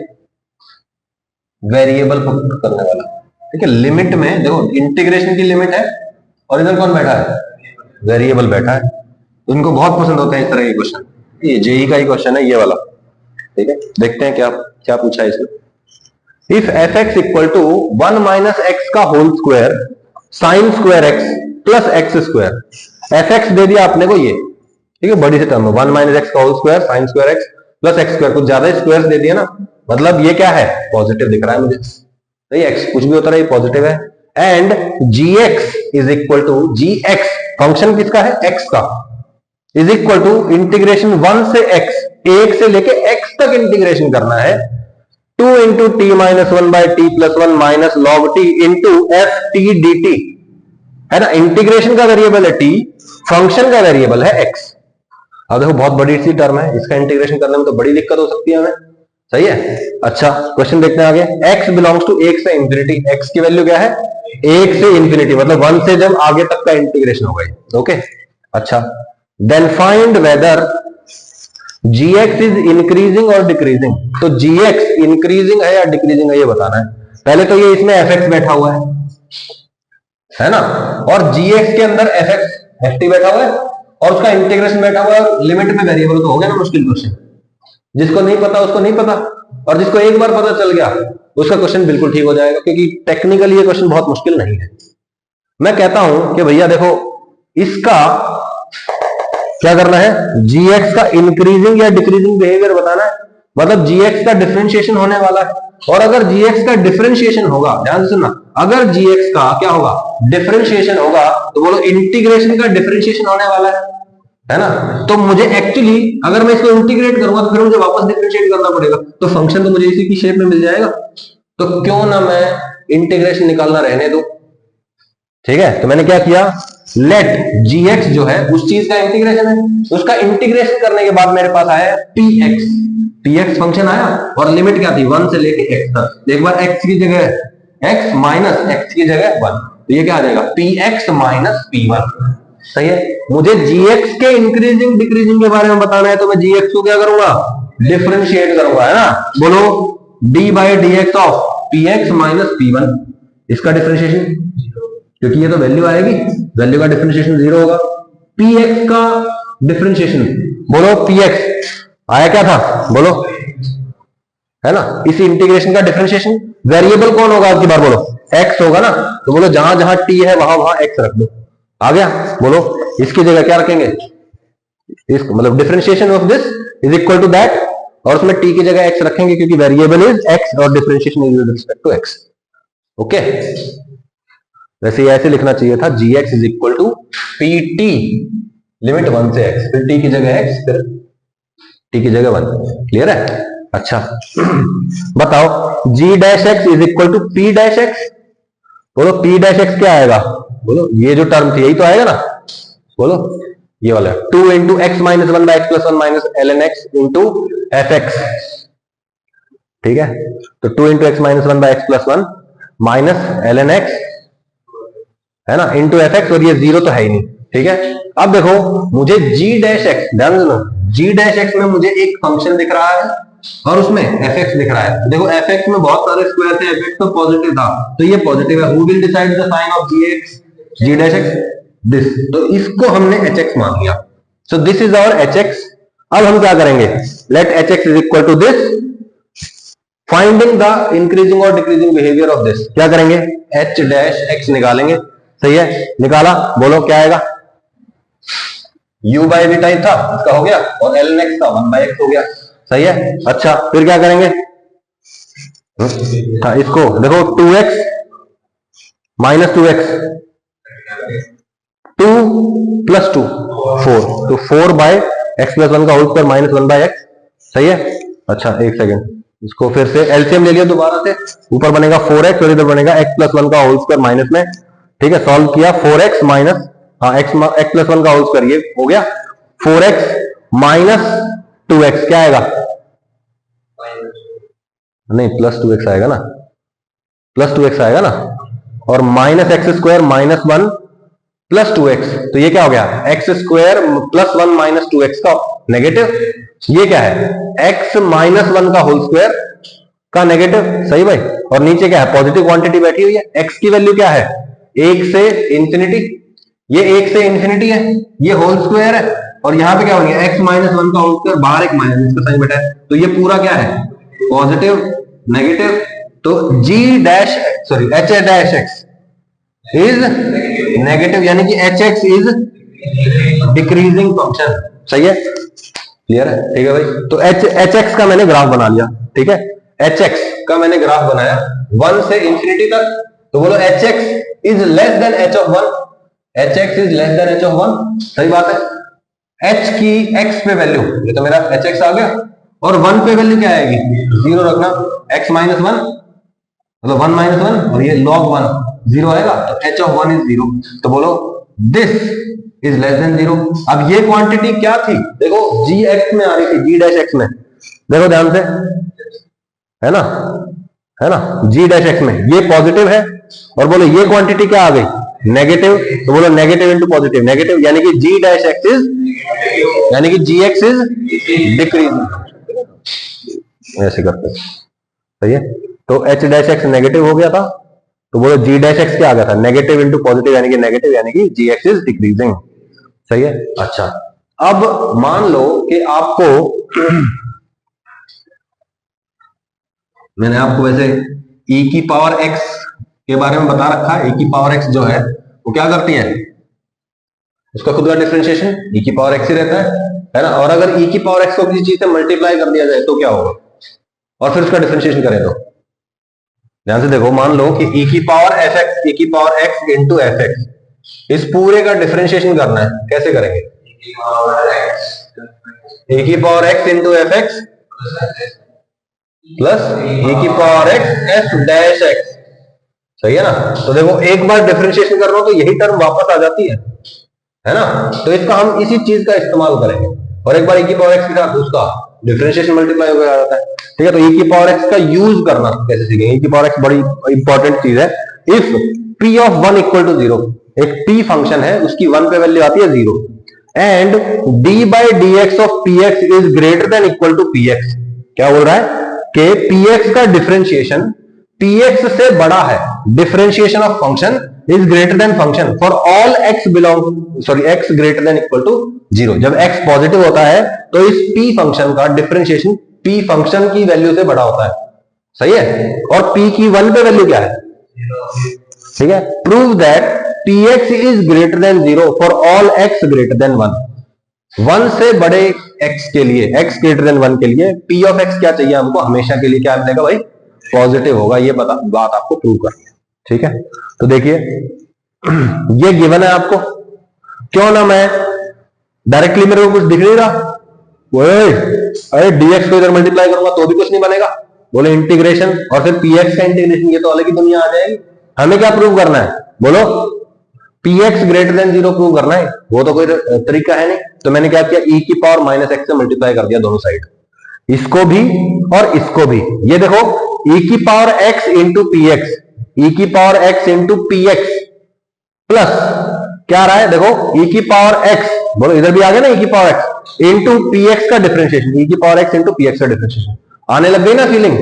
वेरिएबल पुट करने वाला। ठीक है, लिमिट में देखो इंटीग्रेशन की लिमिट है और इधर कौन बैठा है, वेरिएबल बैठा है। तो इनको बहुत पसंद होता है इस तरह के क्वेश्चन। ये जेई का ही क्वेश्चन है ये वाला। ठीक है, देखते हैं क्या क्या पूछा है इसमें। If F x equal to 1 minus x का whole square sine square x plus x square. F X दे दिया आपने को ये, ठीक है, बड़ी से टर्म है 1 माइनस एक्स का whole square sine square x plus x square, कुछ ज्यादा स्क्वायर दे दिया ना, मतलब ये क्या है, पॉजिटिव दिख रहा है मुझे। सही, एक्स कुछ भी होता रहा, ये पॉजिटिव है। And g x is equal to g x, function किसका है, एक्स का, इज इक्वल टू इंटीग्रेशन 1 से एक्स, एक से लेके एक्स तक इंटीग्रेशन करना है, 2 into T minus 1 by T plus 1 minus log T into F T D T, है ना। इंटीग्रेशन का वेरिएबल है टी, फंक्शन का वेरिएबल है एक्स। अब देखो बहुत बड़ी सी टर्म है, इसका इंटीग्रेशन करने में तो बड़ी दिक्कत हो सकती है हमें। सही है, अच्छा क्वेश्चन देखते हैं आगे। x बिलोंग्स टू 1 से इंफिनिटी, x की वैल्यू क्या है, 1 से इंफिनिटी, मतलब 1 से जब आगे तक का इंटीग्रेशन हो गई। ओके, अच्छा then find whether gx is increasing और डिक्रीजिंग। तो gx इंक्रीजिंग है या डिक्रीजिंग है ये बताना है। पहले तो ये इसमें fx बैठा हुआ है ना, और gx के अंदर ft बैठा हुआ है और उसका इंटीग्रेशन बैठा हुआ है, लिमिट में वेरिएबल, तो हो गया ना मुश्किल क्वेश्चन। जिसको नहीं पता उसको नहीं पता, और जिसको एक बार पता चल गया उसका क्वेश्चन बिल्कुल ठीक हो जाएगा, क्योंकि टेक्निकली ये क्वेश्चन बहुत मुश्किल नहीं है। मैं कहता हूं कि भैया देखो इसका क्या करना है, जीएक्स का इंक्रीजिंग या डिक्रीजिंग बिहेवियर बताना है, मतलब जीएक्स का डिफरेंशिएशन होने वाला है। और अगर जीएक्स का डिफरेंशिएशन होगा, ध्यान से सुनना, अगर जीएक्स का क्या होगा, डिफरेंशिएशन होगा, तो बोलो इंटीग्रेशन का डिफरेंशिएशन होने वाला है ना। तो मुझे एक्चुअली अगर मैं इसको इंटीग्रेट करूंगा तो फिर मुझे वापस डिफरेंशिएट करना पड़ेगा, तो फंक्शन तो मुझे इसी की शेप में मिल जाएगा, तो क्यों ना मैं इंटीग्रेशन निकालना रहने दूं। ठीक है, तो मैंने क्या किया, लेट जीएक्स जो है उस चीज का इंटीग्रेशन है, उसका इंटीग्रेशन करने के बाद मेरे पास आया पीएक्स, पीएक्स फंक्शन आया और लिमिट क्या थी 1 से लेके एक्स तक। एक बार एक्स की जगह एक्स माइनस एक्स की जगह 1, तो ये क्या आ जाएगा पीएक्स माइनस पी1। सही है, मुझे जीएक्स के इंक्रीजिंग डिक्रीजिंग के बारे में बताना है, तो मैं जीएक्स को क्या करूंगा, डिफरेंशिएट करूंगा, है ना। बोलो D by D x of PX minus पी1, इसका डिफरेंशिएशन, क्योंकि ये तो वैल्यू आएगी, वैल्यू का डिफरेंशिएशन 0 होगा। px का डिफरेंशिएशन, बोलो px आया क्या था, बोलो, है ना। इसी इंटीग्रेशन का डिफरेंशिएशन, वेरिएबल कौन होगा आपकी बार, बोलो x होगा ना, तो बोलो जहां जहां t है वहां वहां x रख दो, आ गया। बोलो इसकी जगह क्या रखेंगे, इस मतलब differentiation of this is equal to that, और उसमें t की जगह x रखेंगे क्योंकि वेरिएबल इज x और differentiation is with respect to x। Okay, वैसे ऐसे लिखना चाहिए था, gx is equal to p t limit 1 से x, फिर t की जगह x, फिर t की जगह 1। क्लियर है, अच्छा बताओ g dash x is equal to p dash x। बोलो p डैश x क्या आएगा, बोलो ये जो टर्म थी यही तो आएगा ना, बोलो ये वाला 2 into x minus 1 by x plus 1 minus l n x into F x. ठीक है, तो 2 into x minus 1 by x plus 1 minus l n x, है ना, इंटू एफ एक्स, और ये 0 तो है ही नहीं। ठीक है, अब देखो मुझे g डैश एक्स, ध्यान देना, g डैश एक्स में मुझे एक फंक्शन दिख रहा है और उसमें एफ एक्स दिख रहा है। देखो एफ एक्स में बहुत सारे स्क्वायर थे, एफ एक्स तो पॉजिटिव था, तो ये पॉजिटिव है। Who will decide the sign of g x, g dash x, this, तो इसको हमने एच एक्स मान लिया। So this is our h x. अब हम क्या करेंगे, let h x is equal to this, finding the increasing और डिक्रीजिंग बिहेवियर ऑफ दिस, क्या करेंगे, एच डैश एक्स निकालेंगे। सही है, निकाला, बोलो क्या आएगा, u बाई वी टाइप था, इसका हो गया, और एल एन एक्स का 1 बाई एक्स हो गया। सही है, अच्छा फिर क्या करेंगे, हाँ इसको देखो 2x माइनस 2x, 2 प्लस 2 4, तो 4 बाय एक्स प्लस 1 का whole square minus 1 by x. सही है, अच्छा एक सेकेंड, इसको फिर से एलसीएम ले लिया दोबारा से, ऊपर बनेगा 4x और इधर बनेगा x प्लस 1 का होल स्क्वायर माइनस में। ठीक है, सॉल्व किया, 4x माइनस, हाँ x प्लस 1 का होल स्क्वायर, ये हो गया 4x माइनस 2x, क्या आएगा, नहीं प्लस 2x आएगा ना, प्लस 2x आएगा ना, और minus x square minus 1 plus 2x, तो ये क्या हो गया, x square plus 1 minus 2x का नेगेटिव। ये क्या है, x -1 का होल स्क्वायर का नेगेटिव, सही भाई। और नीचे क्या है, पॉजिटिव क्वांटिटी बैठी हुई है, x की वैल्यू क्या है, 1 से इंफिनिटी, ये 1 से इंफिनिटी है, ये होल स्क्वायर है, और यहाँ पे क्या होंगे, x -1 का होल स्क्वायर, बाहर एक माइनस इसका साइन बैठा है, तो ये पूरा क्या है, पॉजिटिव नेगेटिव। तो h dash x is negative, यानी कि hx इज डिक्रीजिंग फंक्शन, सही है, क्लियर है, ठीक है भाई। तो hx का मैंने ग्राफ बना लिया, ठीक है, hx का मैंने ग्राफ बनाया 1 से इंफिनिटी तक, तो बोलो hx is less then h of 1, hx is less then h of 1, सही बात है। h की x पे वैल्यू, ये तो मेरा hx आ गया, और 1 पे वैल्यू क्या आएगी, 0 रखना, x -1 मतलब 1 -1, और ये log 1 0 आएगा, तो h ऑफ 1 इज 0, तो बोलो दिस इज लेस देन 0। अब ये क्वांटिटी क्या थी, देखो gx में आ रही थी, g डैश x में, देखो ध्यान से, है ना, है ना, g डैश x में ये पॉजिटिव है, और बोलो ये क्वांटिटी क्या आ गई, नेगेटिव, तो बोलो नेगेटिव इंटू पॉजिटिव, नेगेटिव, यानी कि g डैश x इज, यानी कि gx इज डिक्रीजिंग, ऐसे करते, सही है। तो h डैश x नेगेटिव हो गया था, तो बोलो g डैश x क्या आ गया था, नेगेटिव इंटू पॉजिटिव, यानी कि नेगेटिव, यानी कि gx इज डिक्रीजिंग, सही है। अच्छा, अब मान लो कि आपको मैंने आपको वैसे e की पावर x के बारे में बता रखा है, e की पावर x जो है वो क्या करती है, उसका खुद का डिफरेंशिएशन e की पावर x ही रहता है ना, और अगर e की पावर x को किसी चीज से मल्टीप्लाई कर दिया जाए तो क्या होगा, और फिर उसका डिफरेंशिएशन करें तो, ध्यान से देखो, मान लो कि e की पावर fx, e की पावर x इंटू fx, इस पूरे का डिफरेंशिएशन करना है, कैसे करेंगे, e की power x into fx plus e की power x f dash x, सही है ना। तो देखो एक बार डिफरेंशिएशन कर रहा हूं तो यही टर्म वापस आ जाती है ना, तो इसका हम इसी चीज का इस्तेमाल करेंगे, और एक बार e की पावर x के साथ उसका डिफरेंशिएशन मल्टीप्लाई हो जाता है, ठीक है। तो e की पावर x का यूज करना कैसे सीखेंगे, e की पावर x बड़ी इंपॉर्टेंट चीज है। If p of 1 equal to 0, एक p फंक्शन है, उसकी 1 पे वैल्यू आती है 0, and d by D x of px is greater than equal to px, क्या बोल रहा है कि px का डिफरेंशिएशन px से बड़ा है, differentiation of function is greater than function for all x greater than equal to 0। जब x पॉजिटिव होता है तो इस p फंक्शन का डिफरेंशिएशन p फंक्शन की वैल्यू से बड़ा होता है, सही है, और p की 1 पे वैल्यू क्या है, ठीक है। Prove that px is greater than 0 for all x greater then 1, 1 से बड़े x के लिए, x ग्रेटर देन 1 के लिए p ऑफ x क्या चाहिए हमको, हमेशा के लिए क्या मिलेगा भाई, पॉजिटिव होगा, ये बात आपको प्रूव करनी है, ठीक है। तो देखिए ये गिवन है आपको, क्यों ना मैं डायरेक्टली, मेरे को कुछ दिख नहीं रहा, अरे dx को इधर मल्टीप्लाई करूंगा तो भी कुछ नहीं बनेगा, बोले इंटीग्रेशन, और फिर px का इंटीग्रेशन, ये तो अलग ही दुनिया आ जाएगी। हमें क्या प्रूव करना है, बोलो px ग्रेटर देन 0 प्रूव करना है, वो तो कोई तरीका है नहीं। तो मैंने क्या किया, e की पावर माइनस x से मल्टीप्लाई कर दिया दोनों साइड, इसको भी और इसको भी। ये देखो e की power x into px, e की power x into px plus क्या रहा है, देखो e की पावर x, बोलो इधर भी आ गया ना, e की पावर x इंटू px का डिफरेंशिएशन, e की पावर x इंटू px का डिफरेंशिएशन, आने लग गई ना फीलिंग,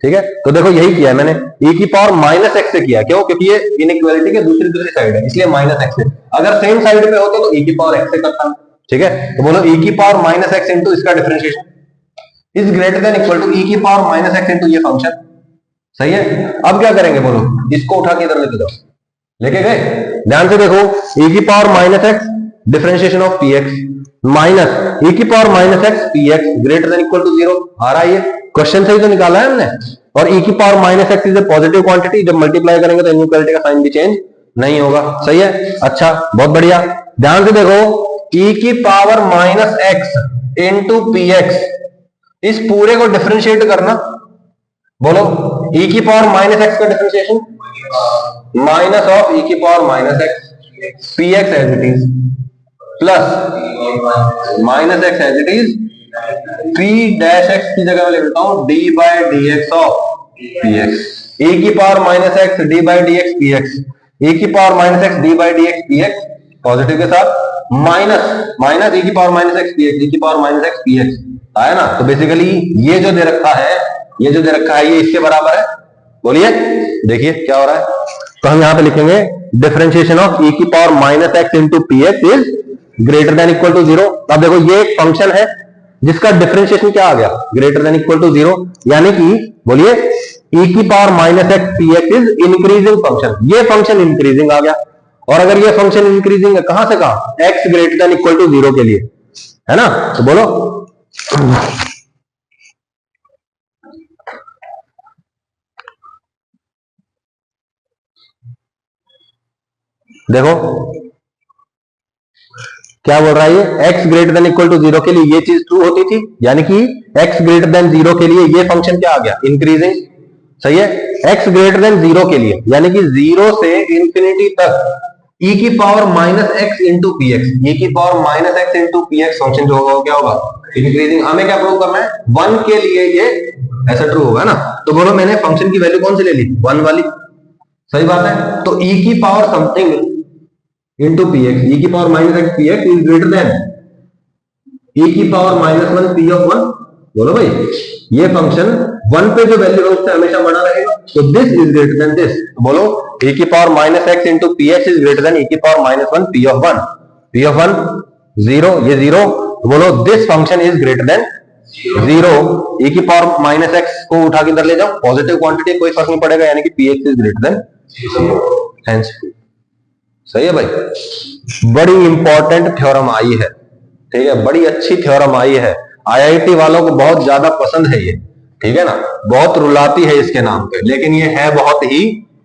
ठीक है। तो देखो यही किया है मैंने, e की पावर माइनस x से किया, क्यों, क्योंकि ये इनइक्वालिटी के दूसरी साइड है, इसलिए माइनस x से। अगर सेम साइड पे होते तो e की पावर x से करता, ठीक है। तो बोलो e की पावर माइनस x इंटू इसका differentiation is greater than equal to e की पावर माइनस x इंटू ये फंक्शन, सही है। अब क्या करेंगे, बोलो इसको उठा के इधर लेके जाओ, लेके गए, ध्यान से देखो, e की power minus x differentiation of px minus e की power minus x px greater than equal to 0 आ रहा है, ये क्वेश्चन से ही तो निकाला है हमने। और e की power minus x is a positive quantity, जब मल्टीप्लाई करेंगे तो इनइक्वालिटी का साइन भी चेंज नहीं होगा, सही है। अच्छा बहुत बढ़िया, ध्यान से देखो, e की power minus x into px, इस पूरे को डिफरेंशिएट करना, बोलो e की पावर माइनस x का डिफरेंशिएशन माइनस ऑफ e की power minus x px as it is plus minus x as it is, p dash x की जगह मैं लिख देता हूं d by D x of px, e की power minus x d by D x px, e की power minus x d by D x px positive के साथ, माइनस माइनस e की power minus x px, e की power minus x px आया ना। तो basically ये जो दे रखा है, ये जो दे रखा है ये इसके बराबर है। बोलिए, देखिए क्या हो रहा है। तो हम यहां पे लिखेंगे डिफरेंशिएशन ऑफ e की power minus x into p x is greater than equal to zero. अब देखो ये एक फंक्शन है जिसका डिफरेंशिएशन क्या आ गया, greater than equal to zero, यानी कि बोलिए e की power minus x p x is increasing function. ये फंक्शन इंक्रीजिंग आ गया, और अगर ये फंक्शन इंक्रीजिंग है कहां से कहां, x greater than equal to zero के लिए, है ना। तो बोलो देखो क्या बोल रहा है ये, x greater than equal to zero के लिए ये चीज ट्रू होती थी, यानी कि x ग्रेटर देन जीरो के लिए ये फंक्शन क्या आ गया, इंक्रीजिंग। सही है, x ग्रेटर देन जीरो के लिए यानी कि जीरो से इंफिनिटी तक e की power minus x into p x, e की power minus x into p x function जो होगा वो क्या होगा, इंक्रीजिंग। हमें क्या प्रूव करना है, वन के लिए ये ऐसा ट्रू होगा ना। तो बोलो मैंने फंक्शन की वैल्यू कौन सी ले ली, वन वाली। सही बात है। तो e की power something into p x, e की power minus x p x is greater then e की power minus one P of one. बोलो भाई, ये फंक्शन वन पे जो वैल्यू है उससे हमेशा बना रहेगा, तो this is greater than this. बोलो e की power minus x into p x is greater then e की power minus one P of one. P of one zero, ये जीरो। तो बोलो this function is greater than zero. e की power minus x को उठा के इधर ले जाओ, पॉजिटिव क्वांटिटी, कोई फर्क नहीं पड़ेगा, यानी कि P x is greater than zero. Hence सही है भाई, बड़ी इंपॉर्टेंट थ्योरम आई है, ठीक है, बड़ी अच्छी थ्योरम आई है, आईआईटी वालों को बहुत ज्यादा पसंद है ये, ठीक है ना। बहुत रुलाती है इसके नाम पे, लेकिन ये है बहुत ही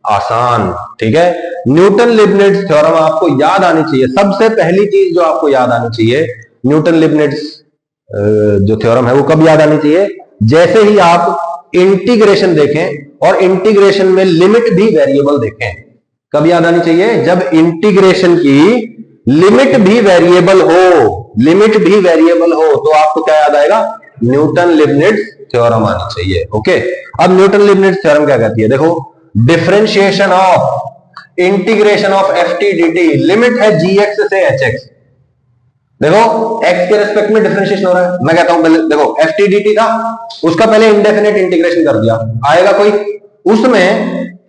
आसान, ठीक है। न्यूटन लिबनिट्ज थ्योरम आपको याद आनी चाहिए, सबसे पहली चीज जो आपको याद आनी चाहिए, न्यूटन लिबनिट्ज जो थ्योरम है वो कब याद आनी चाहिए, जैसे ही आप इंटीग्रेशन देखें और इंटीग्रेशन में लिमिट भी वेरिएबल देखें। कब याद आनी चाहिए, जब इंटीग्रेशन की लिमिट भी वेरिएबल हो, लिमिट भी वेरिएबल हो, तो आपको क्या याद आएगा, न्यूटन लिबनिट्ज थ्योरम आनी चाहिए। ओके, अब न्यूटन लिबनिट्ज थ्योरम क्या कहती है, देखो differentiation of integration of F T D T, limit है जी एक्स से एच एक्स। देखो x के रेस्पेक्ट में डिफरेंशिएशन हो रहा है, मैं कहता हूं पहले देखो एफ टी डी टी था, उसका पहले इंडेफिनेट इंटीग्रेशन कर दिया, आएगा कोई, उसमें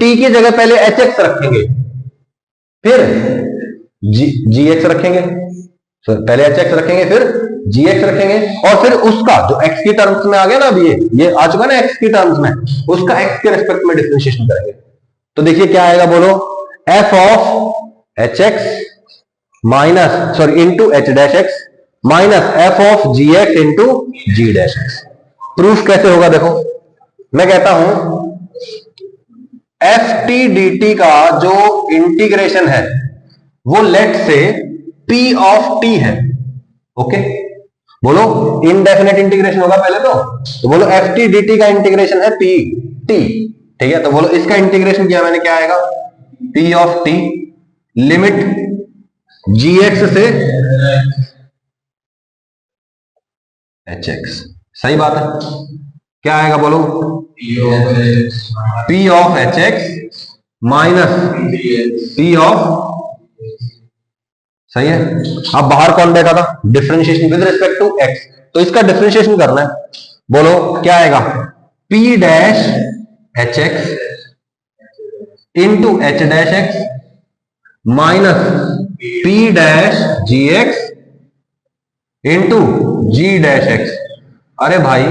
t की जगह पहले एच एक्स रखेंगे, फिर जी एक्स रखेंगे, पहले एच एक्स रखेंगे, फिर जी एक्स रखेंगे, और फिर उसका जो एक्स की टर्म्स में आ गया ना, अब ये आ चुका ना एक्स की टर्म्स में, उसका एक्स के रेस्पेक्ट में डिफरेंशिएशन करेंगे। तो देखिए क्या आएगा, बोलो f of H x minus sorry into H dash x minus f of g x into ji dash x. Proof कैसे होगा, देखो मैं कहता हूं एफ टी डी टी का जो इंटीग्रेशन है वो लेट से p ऑफ t है। ओके, बोलो इनडेफिनेट इंटीग्रेशन होगा पहले तो बोलो एफ टी डी टी का इंटीग्रेशन है p t, ठीक है। तो बोलो इसका इंटीग्रेशन किया मैंने, क्या आएगा, p of t limit gx से hx। सही बात है, क्या आएगा बोलो, p of H x minus p of, सही है। अब बाहर कौन बैठा था, differentiation with respect to x, तो इसका डिफरेंशिएशन करना है, बोलो क्या आएगा, p dash H X into H dash x minus p dash G x into जी डैश एक्स। अरे भाई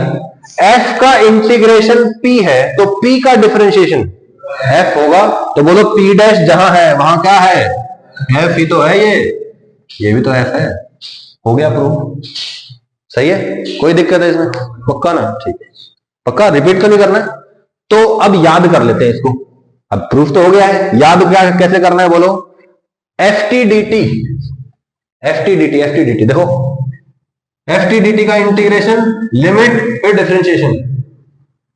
f का इंटीग्रेशन p है, तो p का डिफरेंशिएशन f होगा, तो बोलो p डैश जहां है वहां क्या है, f ही तो है, ये भी तो f है। हो गया प्रूफ, सही है, कोई दिक्कत है इसमें, पक्का ना, ठीक है, पक्का, रिपीट तो नहीं करना है। तो अब याद कर लेते हैं इसको, अब प्रूफ तो हो गया है, याद क्या कैसे करना है, बोलो F T D T, F T D T, F T D t, देखो एफ टी डी टी का इंटीग्रेशन लिमिट फिर डिफरेंशिएशन,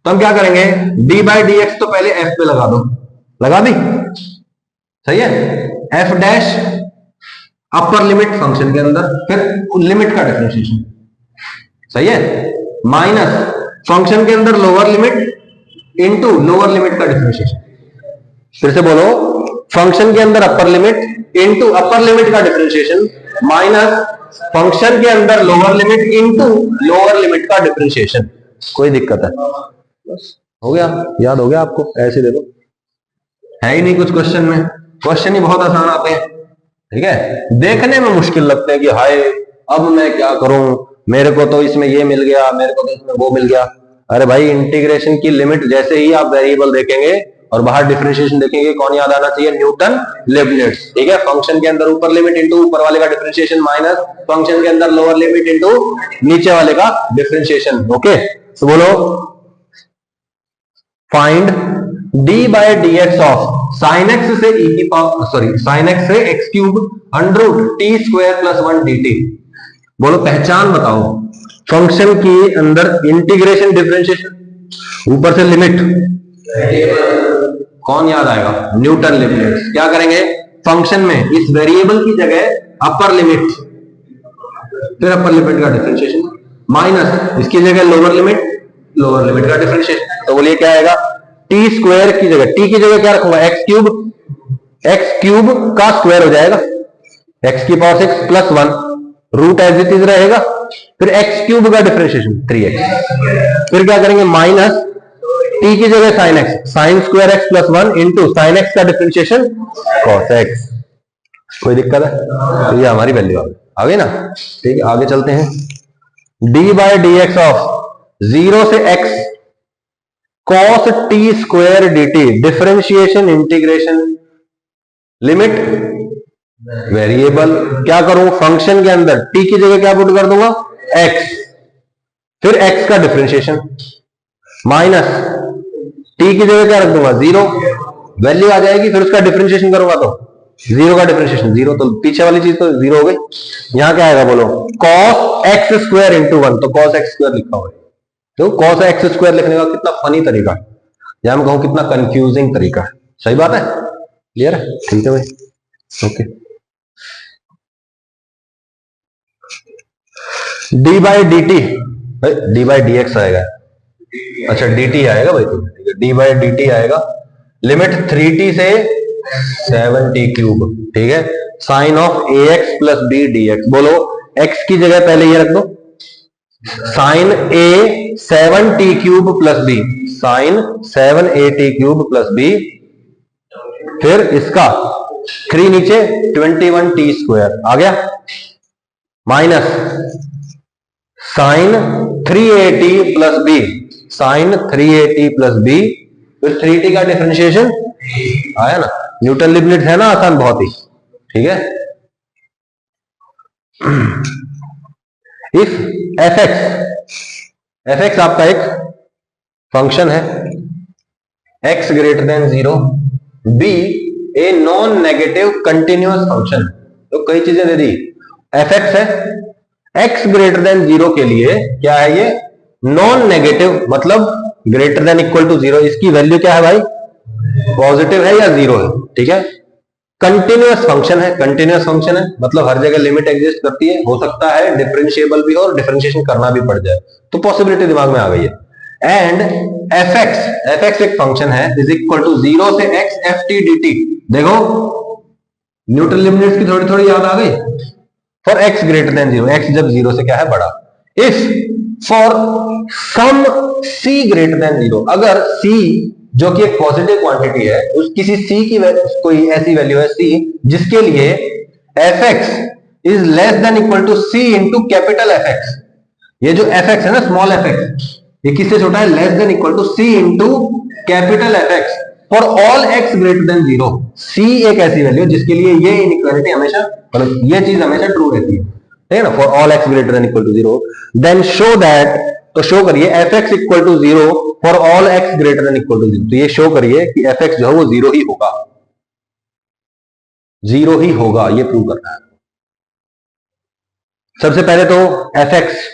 तो हम क्या करेंगे, डी बाई डी एक्स तो पहले एफ पे लगा दो, लगा दी, सही है, F dash upper limit function के अंदर, फिर लिमिट का डिफरेंशिएशन, सही है, माइनस फंक्शन के अंदर lower limit into lower limit का डिफरेंशिएशन। फिर से बोलो, फंक्शन के अंदर upper limit into upper limit का डिफरेंशिएशन माइनस फंक्शन के अंदर lower limit into lower limit का डिफरेंशिएशन। कोई दिक्कत है? बस हो गया, याद हो गया आपको? ऐसे दे दो, है ही नहीं कुछ क्वेश्चन में, क्वेश्चन ही बहुत आसान आते हैं, ठीक है। देखने में मुश्किल लगते हैं कि हाय अब मैं क्या करूं, मेरे को तो इसमें ये मिल गया, मेरे को तो इसमें वो मिल गया। अरे भाई इंटीग्रेशन की लिमिट जैसे ही आप वेरिएबल देखेंगे और बाहर डिफरेंशिएशन देखेंगे, कौन याद आना चाहिए? न्यूटन लेबनिट्ज, ठीक है। फंक्शन के अंदर ऊपर लिमिट इंटू ऊपर वाले का डिफरेंशिएशन माइनस फंक्शन के अंदर लोअर लिमिट इंटू नीचे वाले का डिफरेंशिएशन। ओके, तो बोलो find d by d x of sine x से e की पावर साइन एक्स से x cube under root t square plus 1 dt। बोलो पहचान बताओ फंक्शन के अंदर इंटीग्रेशन डिफरेंशिएशन ऊपर से लिमिट, कौन याद आएगा? Newton limits. क्या करेंगे फंक्शन में इस वेरिएबल की जगह अपर लिमिट, फिर अपर लिमिट का डिफरेंशिएशन माइनस इसकी जगह लोअर लिमिट का डिफरेंशिएशन। तो बोलिए क्या आएगा? टी स्क्वायर की जगह, टी की जगह क्या रखूंगा? एक्स क्यूब का स्क्वायर हो जाएगा, एक्स की power 6 plus 1 root as it is रहेगा, फिर एक्स क्यूब का डिफरेंशिएशन 3x, फिर क्या करेंगे माइनस टी की जगह sine x, sign square x plus 1 into sine x का डिफरेंशिएशन कॉस एक्स। कोई दिक्कत है? तो ये हमारी वैल्यू आ गई ना, ठीक है। आगे चलते हैं, d by d x of 0 से x cos t square dt differentiation integration limit variable. क्या करूं फंक्शन के अंदर t की जगह क्या पुट कर दूंगा? x, फिर x का डिफरेंशिएशन माइनस t की जगह क्या रख दूंगा? 0, वैल्यू आ जाएगी, फिर उसका डिफरेंशिएशन करूंगा तो 0 का डिफरेंशिएशन 0, तो पीछे वाली चीज तो 0 हो गई। यहां क्या आएगा बोलो? cos x स्क्वायर इंटू 1, तो cos x स्क्वायर लिखा हुआ है। तो cos x स्क्वायर लिखने का कितना फनी तरीका है, या मैं कहूं कितना कंफ्यूजिंग तरीका है। सही बात है? क्लियर है? ठीक है भाई, okay. D by d t, d by D x आएगा, अच्छा डी टी आएगा भाई, ठीक है। डी बाई डी टी आएगा, लिमिट 3t से 7t क्यूब, ठीक है। Sine of a x plus b d x. बोलो x की जगह पहले ये रख दो, sine a 7t cube plus b, sine 7at cube plus b, फिर इसका 3 नीचे 21t स्क्वायर आ गया, minus sign 3at plus b, sine 3at plus b, फिर 3t का डिफरेंशिएशन आया ना। न्यूटन लिबनिट्ज है ना, आसान बहुत ही, ठीक है। इफ एफ एक्स आपका एक फंक्शन है, x greater than 0, be a non negative continuous function, तो कई चीजें दे दी। एफ एक्स है, x ग्रेटर देन 0 के लिए क्या है? ये नॉन नेगेटिव, मतलब ग्रेटर देन इक्वल टू 0, इसकी वैल्यू क्या है भाई? पॉजिटिव है या 0 है, ठीक है। कंटिन्यूअस फंक्शन है, कंटिन्यूअस फंक्शन है मतलब हर जगह लिमिट एग्जिस्ट करती है, हो सकता है डिफरेंशिएबल भी हो और डिफरेंशिएशन करना भी पड़ जाए, तो पॉसिबिलिटी दिमाग में आ गई है। एंड एफ एक्स एक फंक्शन है इज इक्वल टू 0 से x f T D t. देखो न्यूटन लिमिट्स की थोड़ी थोड़ी याद आ गई। For x greater than 0, x जब 0 से क्या है? बड़ा। If for some c greater than 0, अगर c जो कि एक पॉजिटिव क्वांटिटी है, उस किसी c की कोई ऐसी वैल्यू है c जिसके लिए f x is less than equal to c into capital F x. ये जो एफ एक्स है ना, स्मॉल एफ एक्स, ये किससे छोटा है? Less than equal to c into capital F x for all x greater than 0। c एक ऐसी वैल्यू जिसके लिए ये इनइक्वालिटी हमेशा, मतलब ये चीज हमेशा ट्रू रहती है, ठीक है ना। For all x greater than equal to 0, then show that, तो शो करिए f x equal to 0 for all x greater than equal to 0। तो ये शो करिए कि एफ एक्स जो है वो 0 ही होगा, 0 ही होगा, ये प्रूव करना है। सबसे पहले तो एफ एक्स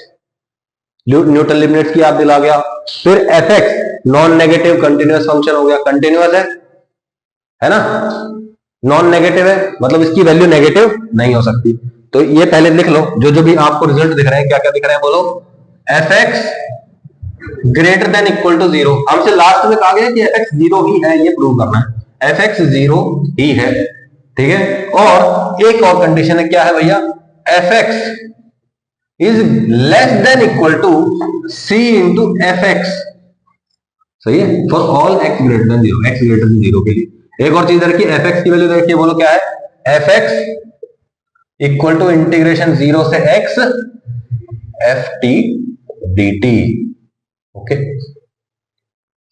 न्यूटन लिमिट्स की आप दिला गया, फिर F x non negative continuous function हो गया, कंटिन्यूअस है ना, नॉन नेगेटिव है मतलब इसकी वैल्यू नेगेटिव नहीं हो सकती। तो ये पहले लिख लो, जो जो भी आपको रिजल्ट दिख रहे हैं, क्या क्या दिख रहे हैं बोलो। F x greater than equal to 0, हमसे लास्ट में कहा गया कि एफ एक्स 0 ही है, ये प्रूव करना है। एफ एक्स 0 ही है, ठीक है। और एक और कंडीशन है, क्या है भैया, f x is less than equal to c into F x, सही है, for all x greater than zero, x greater than zero के लिए। एक और चीज रखिए, एफ एक्स की वैल्यू रखिए, बोलो क्या है, F x equal to integration zero से X F T D T. Okay,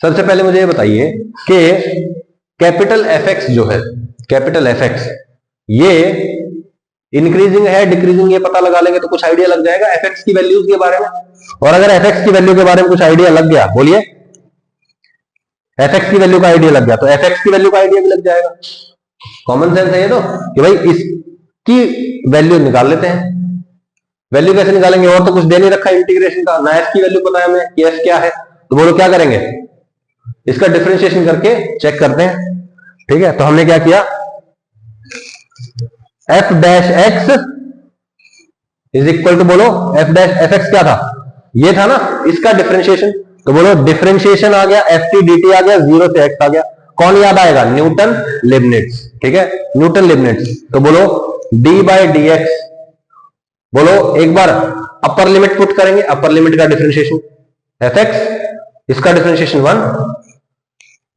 सबसे पहले मुझे ये बताइए कि कैपिटल एफ एक्स जो है, कैपिटल एफ एक्स, ये इंक्रीजिंग है डिक्रीजिंग, ये पता लगा लेंगे तो कुछ आइडिया लग जाएगा एफ एक्स की वैल्यूज के बारे में। और अगर एफ एक्स की वैल्यू के बारे में कुछ आइडिया लग गया, बोलिए, एफ एक्स की वैल्यू का आइडिया लग गया तो एफ एक्स की वैल्यू का आइडिया भी लग जाएगा। कॉमन सेंस है ये तो, कि भाई इसकी वैल्यू निकाल लेते हैं। वैल्यू कैसे निकालेंगे, और तो कुछ दे नहीं रखा इंटीग्रेशन का, ना एफ की वैल्यू पता है हमें कि एफ क्या है, तो बोलो क्या करेंगे, इसका डिफरेंशिएशन करके चेक करते हैं। ठीक है, तो हमने क्या किया, f dash x is equal to, बोलो एफ डैश एफ एक्स क्या था, ये था ना, इसका डिफरेंशिएशन, तो बोलो डिफरेंशिएशन आ गया, एफ टी डी टी आ गया, जीरो से एक्स आ गया। कौन याद आएगा, न्यूटन लिबनिट्ज। ठीक है, न्यूटन लिबनिट्ज, तो बोलो डी बाई डी एक्स, बोलो एक बार अपर लिमिट पुट करेंगे, अपर लिमिट का डिफरेंशिएशन एफ एक्स, इसका डिफरेंशिएशन 1,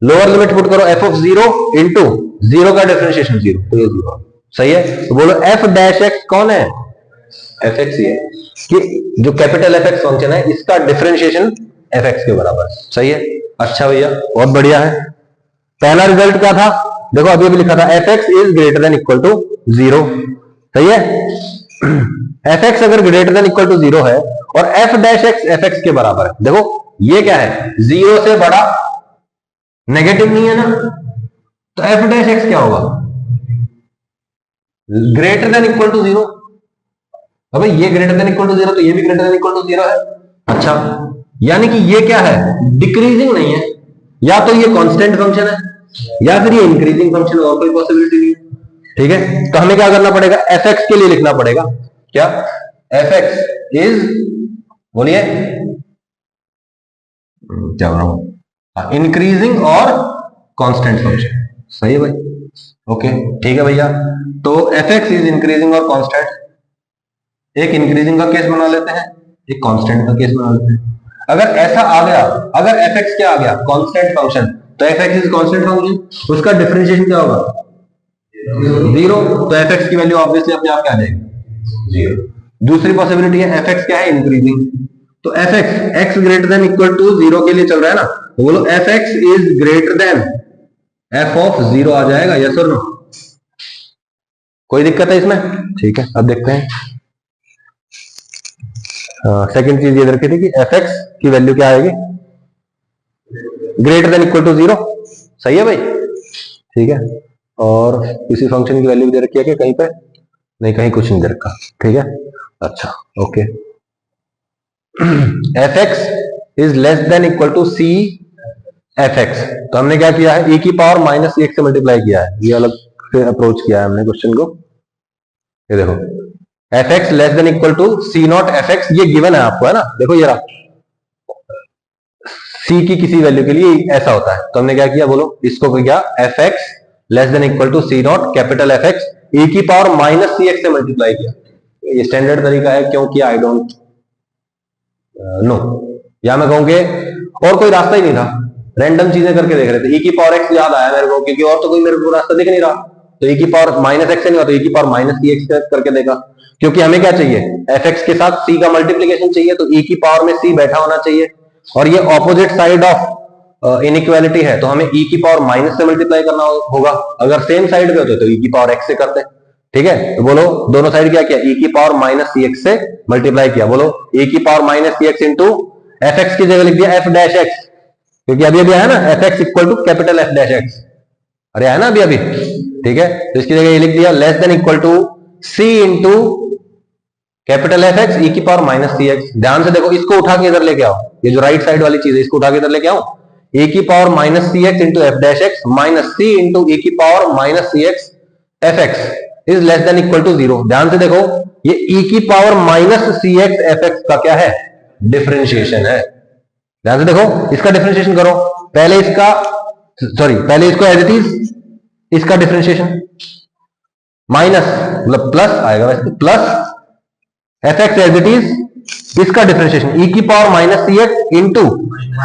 लोअर लिमिट पुट करो F of zero into zero का डिफरेंशिएशन 0, तो ये 0, सही है। तो बोलो एफ डैश एक्स कौन है, एफ एक्स ही है, कि जो कैपिटल एफ एक्स फंक्शन है इसका डिफरेंशिएशन एफ एक्स के बराबर, सही है। अच्छा भैया, बहुत बढ़िया है। पहला रिजल्ट क्या था, देखो अभी भी लिखा था f x is greater than equal to 0, सही है। एफ एक्स अगर ग्रेटर देन इक्वल टू 0 है और f dash x F x के बराबर है, देखो ये क्या है, 0 से बड़ा, नेगेटिव नहीं है ना, तो एफ डैश एक्स क्या होगा, ग्रेटर देन इक्वल टू 0। अब ये ग्रेटर देन इक्वल टू 0 तो ये भी ग्रेटर देन इक्वल टू 0 है। अच्छा, यानी कि ये क्या है, डिक्रीजिंग नहीं है, या तो ये कांस्टेंट फंक्शन है या फिर ये इंक्रीजिंग फंक्शन है, और कोई पॉसिबिलिटी नहीं है। ठीक है, तो हमें क्या करना पड़ेगा, एफ एक्स के लिए लिखना पड़ेगा क्या, एफ एक्स इज, बोलिए क्या बना, इंक्रीजिंग और कांस्टेंट फंक्शन, सही है भाई। ओके, ठीक है भैया, तो एफ एक्स इज इंक्रीजिंग और कांस्टेंट, एक इंक्रीजिंग का केस बना लेते हैं, एक कांस्टेंट का केस बना लेते हैं। अगर ऐसा आ गया, अगर एफ एक्स क्या आ गया, कांस्टेंट फंक्शन, तो f x is constant function, उसका डिफरेंशिएशन क्या होगा, 0, तो एफ एक्स की वैल्यू ऑब्वियसली अपने आप क्या आ जाएगी, 0। दूसरी पॉसिबिलिटी है, एफ एक्स क्या है, इंक्रीजिंग, तो f x x greater than equal to 0 के लिए चल रहा है ना, तो बोलो f x is greater than f of 0 आ जाएगा, यस और नो, कोई दिक्कत है इसमें। ठीक है, अब देखते हैं। सेकंड चीज ये रखी थी कि एफ एक्स की वैल्यू क्या आएगी, ग्रेटर देन इक्वल टू 0, सही है भाई। ठीक है, और किसी फंक्शन की वैल्यू भी दे रखी है क्या कहीं पे, नहीं कहीं कुछ नहीं दे रखा। ठीक है, अच्छा okay, f x is less than equal to c f x, तो हमने क्या किया है, e की पावर माइनस एक्स से मल्टीप्लाई किया है, ये अलग से अप्रोच किया है हमने क्वेश्चन को। ये देखो f x less than equal to c naught f x, ये गिवन है आपको, है ना, देखो ये रहा, सी की किसी वैल्यू के लिए ऐसा होता है, तो हमने क्या किया, बोलो इसको किया f x less than equal to c naught capital F x e की पावर माइनस सी एक्स से मल्टीप्लाई किया। ये स्टैंडर्ड तरीका है, क्यों किया आई डोंट नो, या मैं कहूंगे और कोई रास्ता ही नहीं था, रैंडम चीजें करके देख रहे थे। e की पावर x याद आया मेरे को, क्योंकि और तो कोई मेरे को रास्ता दिख नहीं रहा, तो e की पावर माइनस एक्स नहीं हुआ, तो e की पावर माइनस सी एक्स करके देखा, क्योंकि हमें क्या चाहिए, एफ एक्स के साथ c का मल्टीप्लीकेशन चाहिए, तो e की पावर में c बैठा होना चाहिए, और ये ऑपोजिट साइड ऑफ इनइक्वालिटी है, तो हमें e की पावर माइनस से मल्टीप्लाई करना होगा। अगर सेम साइड पे होते तो e की पावर x से करते। ठीक है, तो बोलो दोनों साइड क्या किया, e की पावर माइनस सी एक्स से मल्टीप्लाई किया, बोलो e की पावर माइनस सी एक्स इंटू एफ एक्स की जगह लिख दिया एफ डैश एक्स, क्योंकि अभी अभी आया ना f x equal to capital F dash x, अरे आया ना अभी अभी। ठीक है, तो इसकी जगह ये लिख दिया less than equal to c into capital F x e की पावर माइनस सी एक्स। ध्यान से देखो, इसको उठा के इधर लेके आओ, ये जो राइट साइड वाली चीज है इसको उठा के इधर लेके आओ, e की पावर माइनस सी x into F dash x minus C into e की power minus C X F x is less than equal to 0। ध्यान से देखो, ये e की पावर माइनस सी एक्स एफ एक्स का क्या है, डिफरेंशिएशन है। ध्यान से देखो, इसका डिफरेंशिएशन करो, पहले इसका, सॉरी पहले इसको एज इट इज, इसका डिफरेंशिएशन, माइनस मतलब प्लस आएगा वैसे, plus f x as it is, इसका डिफरेंशिएशन ई की पावर माइनस सी एक्स इंटू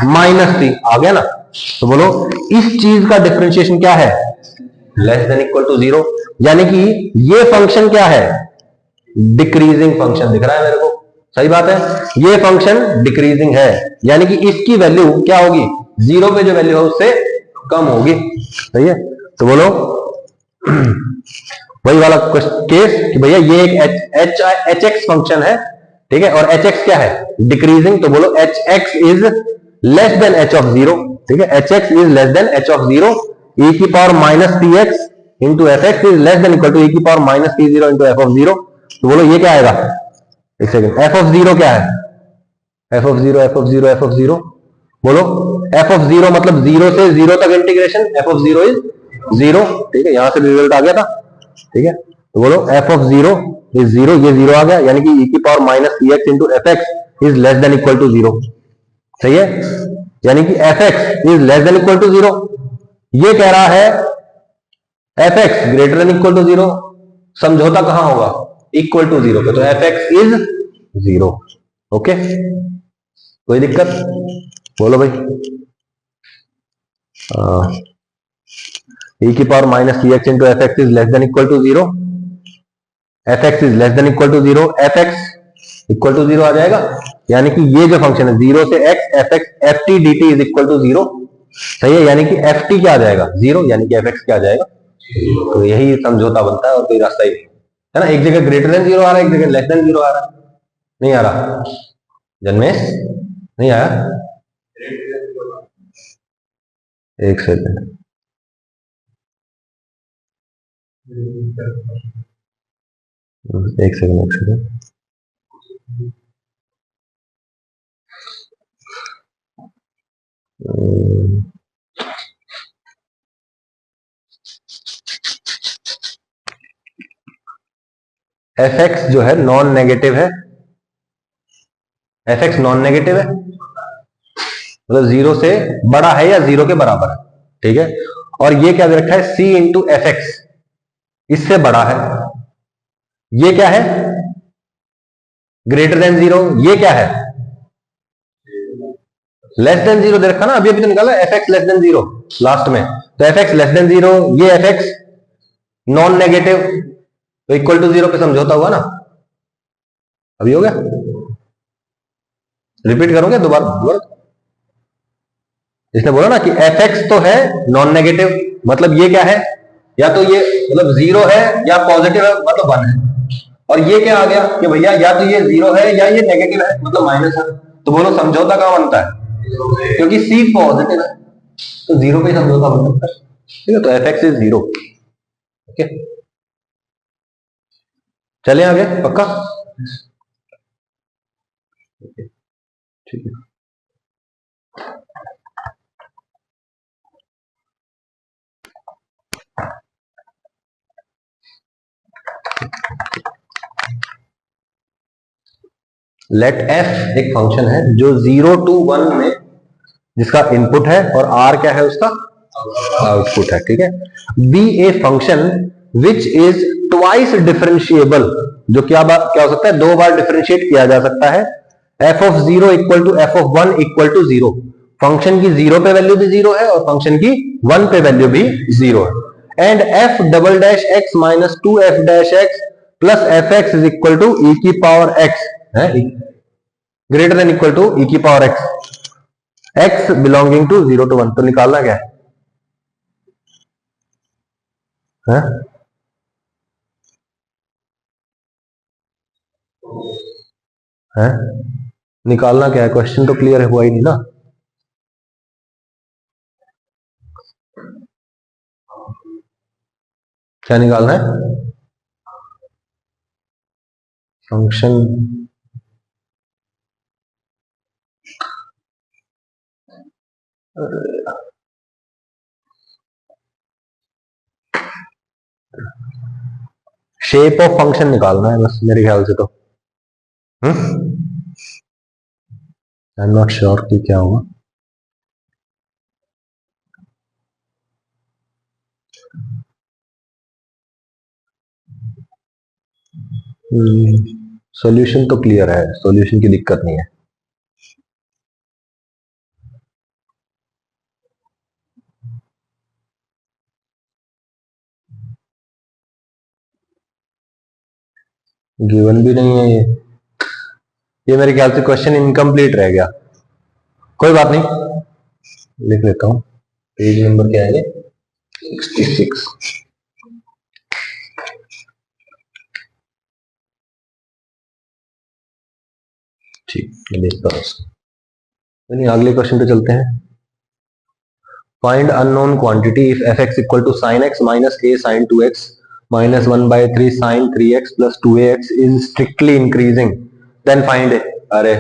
माइनस सी आ गया ना। तो बोलो इस चीज का डिफरेंशिएशन क्या है, less than equal to zero, यानी कि ये फंक्शन क्या है, डिक्रीजिंग फंक्शन दिख रहा है मेरे को, सही बात है, ये फंक्शन डिक्रीजिंग है, यानी कि इसकी वैल्यू क्या होगी, जीरो पे जो वैल्यू है उससे कम होगी, सही है। तो बोलो वही वाला केस कि भैया ये एक एच एक्स फंक्शन है, ठीक है, और एच एक्स क्या है, डिक्रीजिंग, तो बोलो H x is less than H of zero, ठीक है, H x is less than H of zero, E की power minus T X into F x is less than equal to ई की power minus T zero into F of zero. तो बोलो ये क्या आएगा, एक सेकेंड, एफ ऑफ जीरो क्या है, f of zero F of zero F of zero, बोलो एफ ऑफ जीरो मतलब जीरो से जीरो तक integration, F of zero is zero, ठीक है, यहां से रिजल्ट आ गया था, ठीक है। तो बोलो f of zero is zero, ये जीरो आ गया, यानी कि ई की power minus C x into F x is less than equal to zero, सही है, यानी कि f x is less than equal to zero, ये कह रहा है F x greater than equal to zero, समझौता कहां होगा, इक्वल टू जीरो पे, तो f x is zero, okay, कोई दिक्कत, बोलो भाई, ई की power minus C x into F x is less than equal to zero, F x is less than equal to zero, F x equal to zero आ जाएगा, यानी कि ये जो फंक्शन है जीरो से X, F X F T D T is equal to zero, सही है, यानी कि एफ टी क्या आ जाएगा जीरो, यानी कि एफ एक्स क्या आ जाएगा, तो यही समझौता बनता है और कोई रास्ता ही नहीं है ना। एक जगह ग्रेटर देन जीरो आ रहा है, एक जगह लेस देन जीरो आ रहा है, नहीं आ रहा जन्मेश, नहीं आया, एक सेकंड, एक सेकंड, एक सेकंड, एफ एक्स जो है नॉन नेगेटिव है, एफ एक्स नॉन नेगेटिव है, मतलब जीरो से बड़ा है या जीरो के बराबर है, ठीक है, और ये क्या दे रखा है, सी इंटू एफ एक्स, इससे बड़ा है, ये क्या है, ग्रेटर देन जीरो, ये क्या है, लेस देन जीरो दे रखा ना, अभी अभी तो निकाला F x less than zero last में, तो f x less than zero, ये एफ एक्स नॉन नेगेटिव, तो इक्वल टू जीरो पे समझौता हुआ ना, अभी हो गया, रिपीट करोगे दोबारा दोबारा, इसने बोला ना कि एफ एक्स तो है नॉन नेगेटिव, मतलब ये क्या है, या तो ये मतलब जीरो है या पॉजिटिव है मतलब वन है, और ये क्या आ गया कि भैया या तो ये जीरो है या ये नेगेटिव है मतलब माइनस है, तो बोलो समझौता कहां बनता है, क्योंकि सी पॉजिटिव है तो जीरो पे समझौता बन सकता है, ठीक है, तो f x is zero, okay, चले आगे पक्का, ठीक है, लेट एफ एक फंक्शन है जो 0 टू 1 में जिसका इनपुट है और आर क्या है उसका आउटपुट है, ठीक है, be a function which is twice differentiable, जो क्या हो सकता है, दो बार डिफरेंशिएट किया जा सकता है, f of zero equal to f of one equal to zero, function की जीरो पे वैल्यू भी जीरो है और फंक्शन की वन पे वैल्यू भी जीरो है, and f double dash x minus two f dash x plus f x is equal to ई की पावर एक्स है ग्रेटर देन इक्वल टू ई की power x, x belonging to zero to one, तो निकालना क्या है? है निकालना क्या है, क्वेश्चन तो क्लियर हुआ ही नहीं ना, क्या निकालना है, फंक्शन शेप ऑफ फंक्शन निकालना है बस मेरे ख्याल से तो, आई एम नॉट श्योर कि क्या होगा, सॉल्यूशन तो क्लियर है, सॉल्यूशन की दिक्कत नहीं है। गिवन भी नहीं है ये मेरे ख्याल से क्वेश्चन इनकम्प्लीट रह गया। कोई बात नहीं, लिख लेता हूं। पेज नंबर क्या है? 66। ठीक, मैं देखता हूँ उसको। नहीं, अगले क्वेश्चन पे चलते हैं। Find unknown quantity if F x equal to sine x minus a sine 2x minus 1/3 sine 3x plus 2ax is strictly increasing, then find a. अरे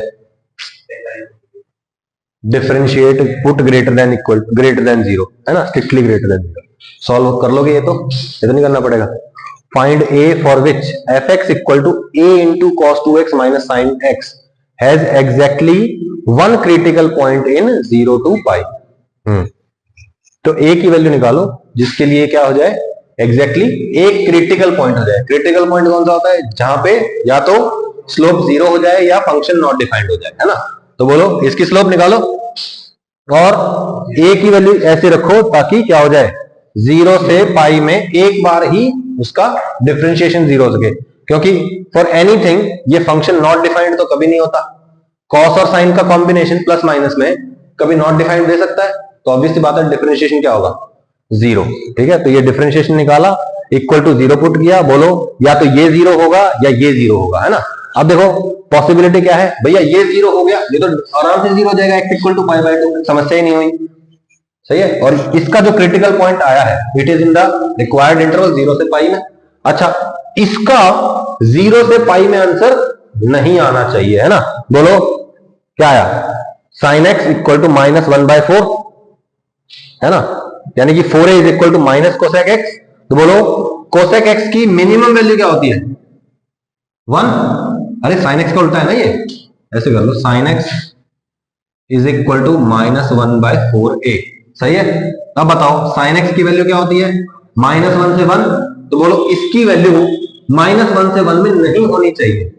differentiate put greater than zero, है ना, strictly greater than zero. Solve कर लोगे ये तो नहीं करना पड़ेगा। Find a for which f x equal to a into cos 2x minus sine x has exactly one critical point in 0 to पाई। तो ए की वैल्यू निकालो जिसके लिए क्या हो जाए, एग्जैक्टली एक क्रिटिकल पॉइंट हो जाए। क्रिटिकल पॉइंट कौन सा होता है? जहां पे या तो स्लोप 0 हो जाए या फंक्शन नॉट डिफाइंड हो जाए, है ना। तो बोलो इसकी स्लोप निकालो और ए की वैल्यू ऐसे रखो ताकि क्या हो जाए, 0 से पाई में एक बार ही उसका डिफरेंशिएशन 0 हो सके, क्योंकि फॉर एनीथिंग ये फंक्शन नॉट डिफाइंड तो कभी नहीं होता। कॉस और साइन का कॉम्बिनेशन प्लस माइनस में कभी नॉट डिफाइंड दे सकता है, तो ऑब्वियसली बात है डिफरेंशिएशन क्या होगा, 0। ठीक है, तो ये डिफरेंशिएशन निकाला, इक्वल टू 0 पुट किया, बोलो या तो ये 0 होगा या ये 0 होगा, है ना। अब देखो पॉसिबिलिटी क्या है भैया, ये 0 हो गया, ये तो आराम से 0 हो जाएगा, x equal to pi by 2, समस्या ही नहीं हुई। सही है, और इसका जो क्रिटिकल पॉइंट आया है it is in the required interval 0 से पाई में। अच्छा, इसका 0 से पाई में आंसर नहीं आना चाहिए, है ना। बोलो क्या आया, साइन एक्स इक्वल टू -1/4, है ना, यानी कि 4a is equal to minus cosec x. तो बोलो कोसेक एक्स की मिनिमम वैल्यू क्या होती है, 1। अरे साइन एक्स का उल्टा है ना ये, ऐसे कर लो, sine x is equal to -1/4a। सही है। अब बताओ साइन एक्स की वैल्यू क्या होती है, -1 से 1। तो बोलो इसकी वैल्यू -1 से 1 में नहीं होनी चाहिए,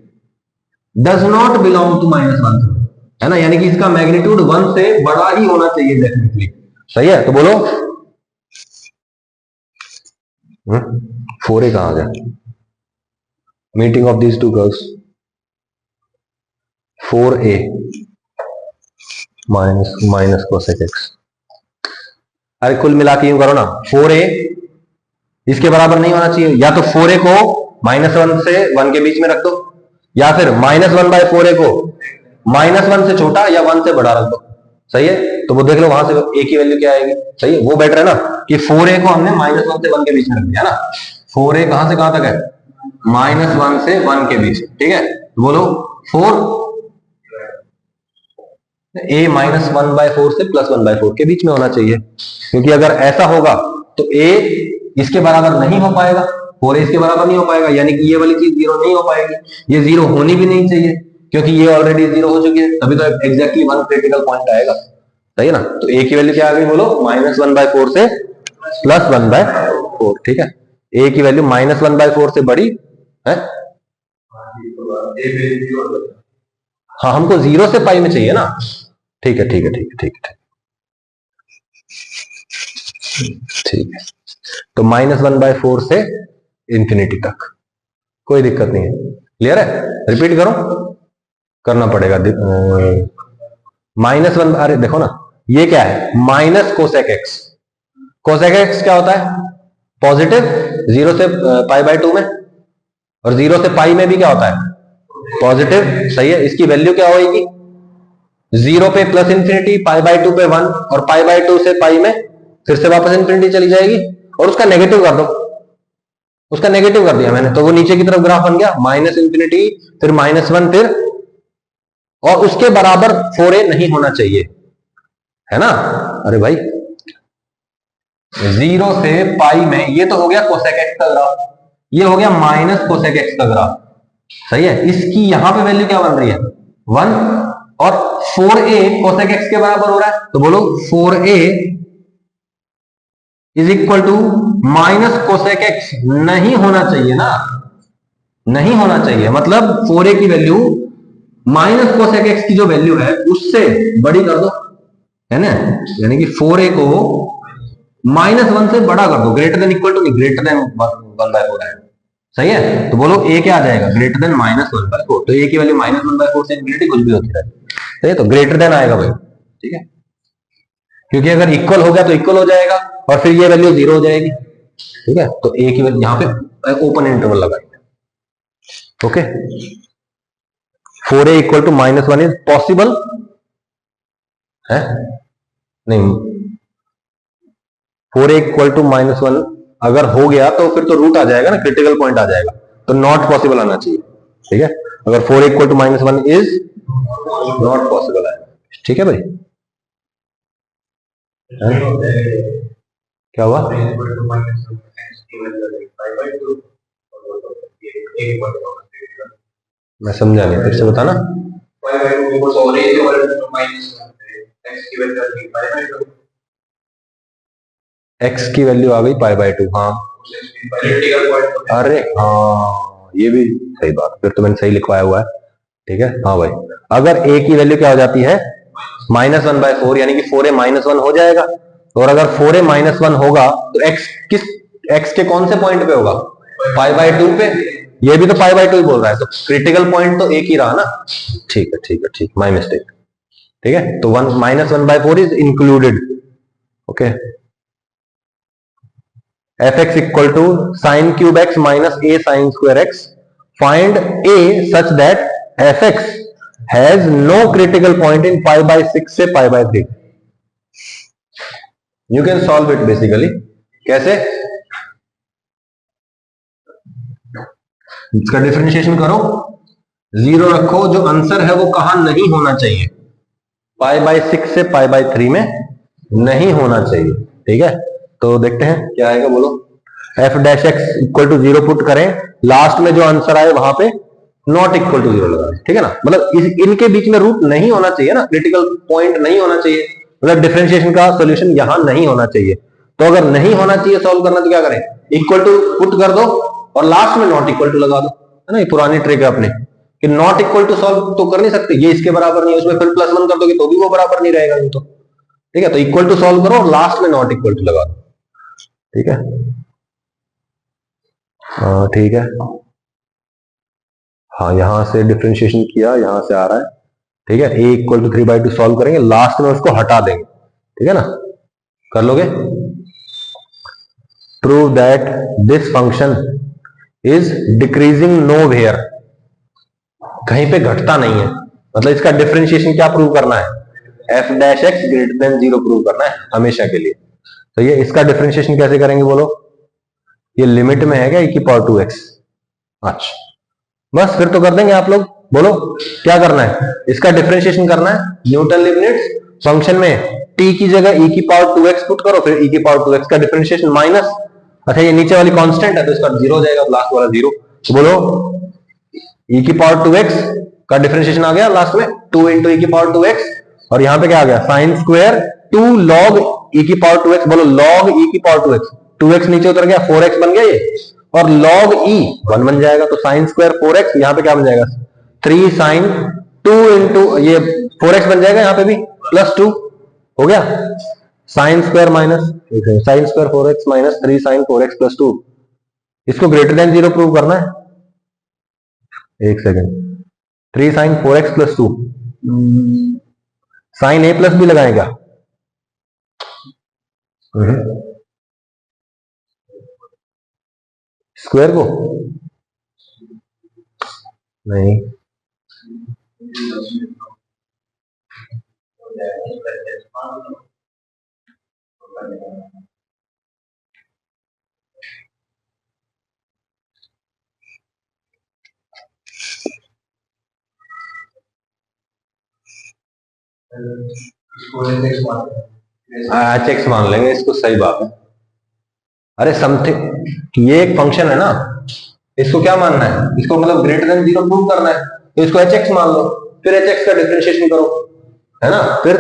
डज नॉट बिलोंग टू -1 से, है ना, यानी कि इसका मैग्नीट्यूड 1 से बड़ा ही होना चाहिए डेफिनेटली। सही है, तो बोलो 4a कहां गया, meeting of these two curves, 4a minus cosec x. अरे कुल मिला के यूं करो ना, 4a इसके बराबर नहीं होना चाहिए, या तो 4a को -1 से 1 के बीच में रख दो, या फिर -1/4a को -1 से छोटा या 1 से बड़ा रख दो। सही है, तो वो देख लो वहां से a की वैल्यू क्या आएगी। सही है, वो बेटर है ना कि 4a को हमने -1 से 1 के बीच में रख दिया ना। 4a कहां से कहां तक है, -1 से 1 के बीच। ठीक है, बोलो 4 a -1/4 से +1/4 के बीच में होना चाहिए, क्योंकि अगर ऐसा होगा तो a इसके बराबर नहीं हो पाएगा, 4a इसके बराबर नहीं हो पाएगा, यानी कि ये वाली चीज 0 नहीं हो पाएगी, ये 0 होनी भी नहीं चाहिए क्योंकि ये ऑलरेडी 0 हो चुकी है, तभी तो एग्जैक्टली 1 क्रिटिकल पॉइंट आएगा। सही है ना, तो a की वैल्यू क्या आ गई, बोलो -1/4 से +1/4। ठीक है, a की वैल्यू -1/4 से बड़ी है, हाँ हमको 0 से पाई में चाहिए ना। ठीक है ठीक है ठीक है ठीक है ठीक है, तो -1/4 से इंफिनिटी तक कोई दिक्कत नहीं है। क्लियर है, रिपीट करो, करना पड़ेगा -1। अरे देखो ना, ये क्या है, minus cosec x. Cosec x क्या होता है, पॉजिटिव 0 से π/2 में, और 0 से पाई में भी क्या होता है, पॉजिटिव। सही है, इसकी वैल्यू क्या होगी, 0 पे +∞, π/2 पे 1, और π/2 से पाई में फिर से वापस इंफिनिटी चली जाएगी, और उसका नेगेटिव कर दो, उसका नेगेटिव कर दिया मैंने, तो वो नीचे की तरफ ग्राफ बन गया, -∞, फिर -1, फिर और उसके बराबर 4a नहीं होना चाहिए, है ना। अरे भाई 0 से पाई में ये तो हो गया कोसेक एक्स का ग्राफ, ये हो गया माइनस कोसेक एक्स का ग्राफ। सही है, इसकी यहां पे वैल्यू क्या बन रही है, 1, और 4a कोसेक एक्स के बराबर हो रहा है, तो बोलो 4a is equal to minus cosec x नहीं होना चाहिए ना, नहीं होना चाहिए, मतलब 4a की वैल्यू माइनस कोसेक एक्स की जो वैल्यू है उससे बड़ी कर दो, है ना, यानी कि 4a को -1 से बड़ा कर दो, ग्रेटर देन इक्वल टू नहीं, ग्रेटर देन 1/4 है, सही है। तो बोलो a क्या आ जाएगा, ग्रेटर देन -1/4, तो a की वैल्यू -1/4 से इनफिनिटी कुछ भी होती है, सही है, तो ग्रेटर देन आएगा भाई, ठीक है, क्योंकि अगर इक्वल हो गया तो इक्वल हो जाएगा और फिर ये वैल्यू 0 हो जाएगी, ठीक है, तो a की वैल्यू यहां पे ओपन इंटरवल लगाएंगे, okay. 4a equal to -1 is possible है, नहीं, 4a इक्वल टू -1 अगर हो गया तो फिर तो रूट आ जाएगा ना, क्रिटिकल पॉइंट आ जाएगा, तो नॉट पॉसिबल आना चाहिए, ठीक है, अगर 4a equal to -1 is not possible आएगा, ठीक है भाई, क्या हुआ, मैं समझा नहीं, फिर से बताना। एक्स की वैल्यू आ गई π/2, हाँ, अरे हाँ ये भी सही बात, फिर तो मैंने सही लिखवाया हुआ है, ठीक है, हाँ भाई, अगर a की वैल्यू क्या हो जाती है -1/4, यानी कि 4a -1 हो जाएगा, और अगर 4a -1 होगा तो x के कौन से पॉइंट पे होगा, π/2 पे, ये भी तो π/2 ही बोल रहा है, तो क्रिटिकल पॉइंट तो एक ही रहा ना, ठीक है ठीक है ठीक, माई मिस्टेक, ठीक है, तो -1/4 is included, okay. fx equal to sine cube x minus a sine square x, find a such that fx has no critical point in π/6 से π/3, you can solve it basically, कैसे, इसका differentiation करो, 0 रखो, जो answer है वो कहां नहीं होना चाहिए, π/6 से π/3 में नहीं होना चाहिए, ठीक है, तो देखते हैं क्या आएगा, बोलो, f' इक्वल टू 0 पुट करें, लास्ट में जो आंसर आए वहां पे नॉट इक्वल टू 0 लगा, ठीक है ना, मतलब इनके बीच में रूट नहीं होना चाहिए ना, क्रिटिकल पॉइंट नहीं होना चाहिए, मतलब डिफरेंशिएशन का सोल्यूशन यहां नहीं होना चाहिए, तो अगर नहीं होना चाहिए सॉल्व करना तो क्या करें, इक्वल टू पुट कर दो और लास्ट में नॉट इक्वल टू लगा दो, है ना, ये पुरानी ट्रिक है अपने, कि नॉट इक्वल टू सॉल्व तो कर नहीं सकते, ये इसके बराबर नहीं है, उसमें फिर +1 कर दोगे तो भी वो बराबर नहीं रहेगा, तो ठीक है, तो इक्वल टू सॉल्व करो और लास्ट में नॉट इक्वल टू लगा दो, ठीक है, ठीक है, हाँ, यहां से डिफरेंशिएशन किया, यहां से आ रहा है, ठीक है, a इक्वल टू 3/2 सॉल्व करेंगे, लास्ट में उसको हटा देंगे, ठीक है ना, कर लोगे, prove that this function is decreasing nowhere, कहीं पे घटता नहीं है, मतलब इसका डिफरेंशिएशन क्या प्रूव करना है, f' ग्रेटर देन 0 प्रूव करना है हमेशा के लिए, तो ये इसका डिफरेंशिएशन कैसे करेंगे बोलो, ये लिमिट में है क्या e की पावर 2x, अच्छा, बस फिर तो कर देंगे आप लोग, बोलो क्या करना है, इसका डिफरेंशिएशन करना है, न्यूटन लीबनिट्ज फंक्शन में t की जगह e की पावर 2x पुट करो, फिर e की पावर 2x का डिफरेंशिएशन माइनस, अच्छा ये नीचे वाली कांस्टेंट है तो इसका 0 हो जाएगा, लास्ट वाला 0, तो बोलो e की पावर 2x का डिफरेंशिएशन आ गया लास्ट में 2 इंटू e की पावर 2x, और यहां पे क्या आ गया, साइन स्क्वायर 2 log e की पावर 2x, बोलो log e की पावर 2x, 2x नीचे उतर गया, 4x बन गया ये, और log e 1 बन जाएगा, तो साइन स्क्वायर 4x, यहां पे क्या बन जाएगा 3 साइन 2 इंटू ये 4x बन जाएगा, यहां पे भी +2 हो गया, sine square minus sine square 4x minus 3 sine 4x +2, इसको ग्रेटर देन 0 प्रूव करना है, एक second, 3 sine 4x +2, sine a plus भी लगाएगा, स्क्वायर को नहीं, h(x) मान लेंगे इसको, सही बात है, अरे समथिंग, ये एक फंक्शन है ना, इसको क्या मानना है, इसको मतलब ग्रेटर देन 0 प्रूव करना है, तो इसको h(x) मान लो, फिर h(x) का डिफरेंशिएशन करो, है ना, फिर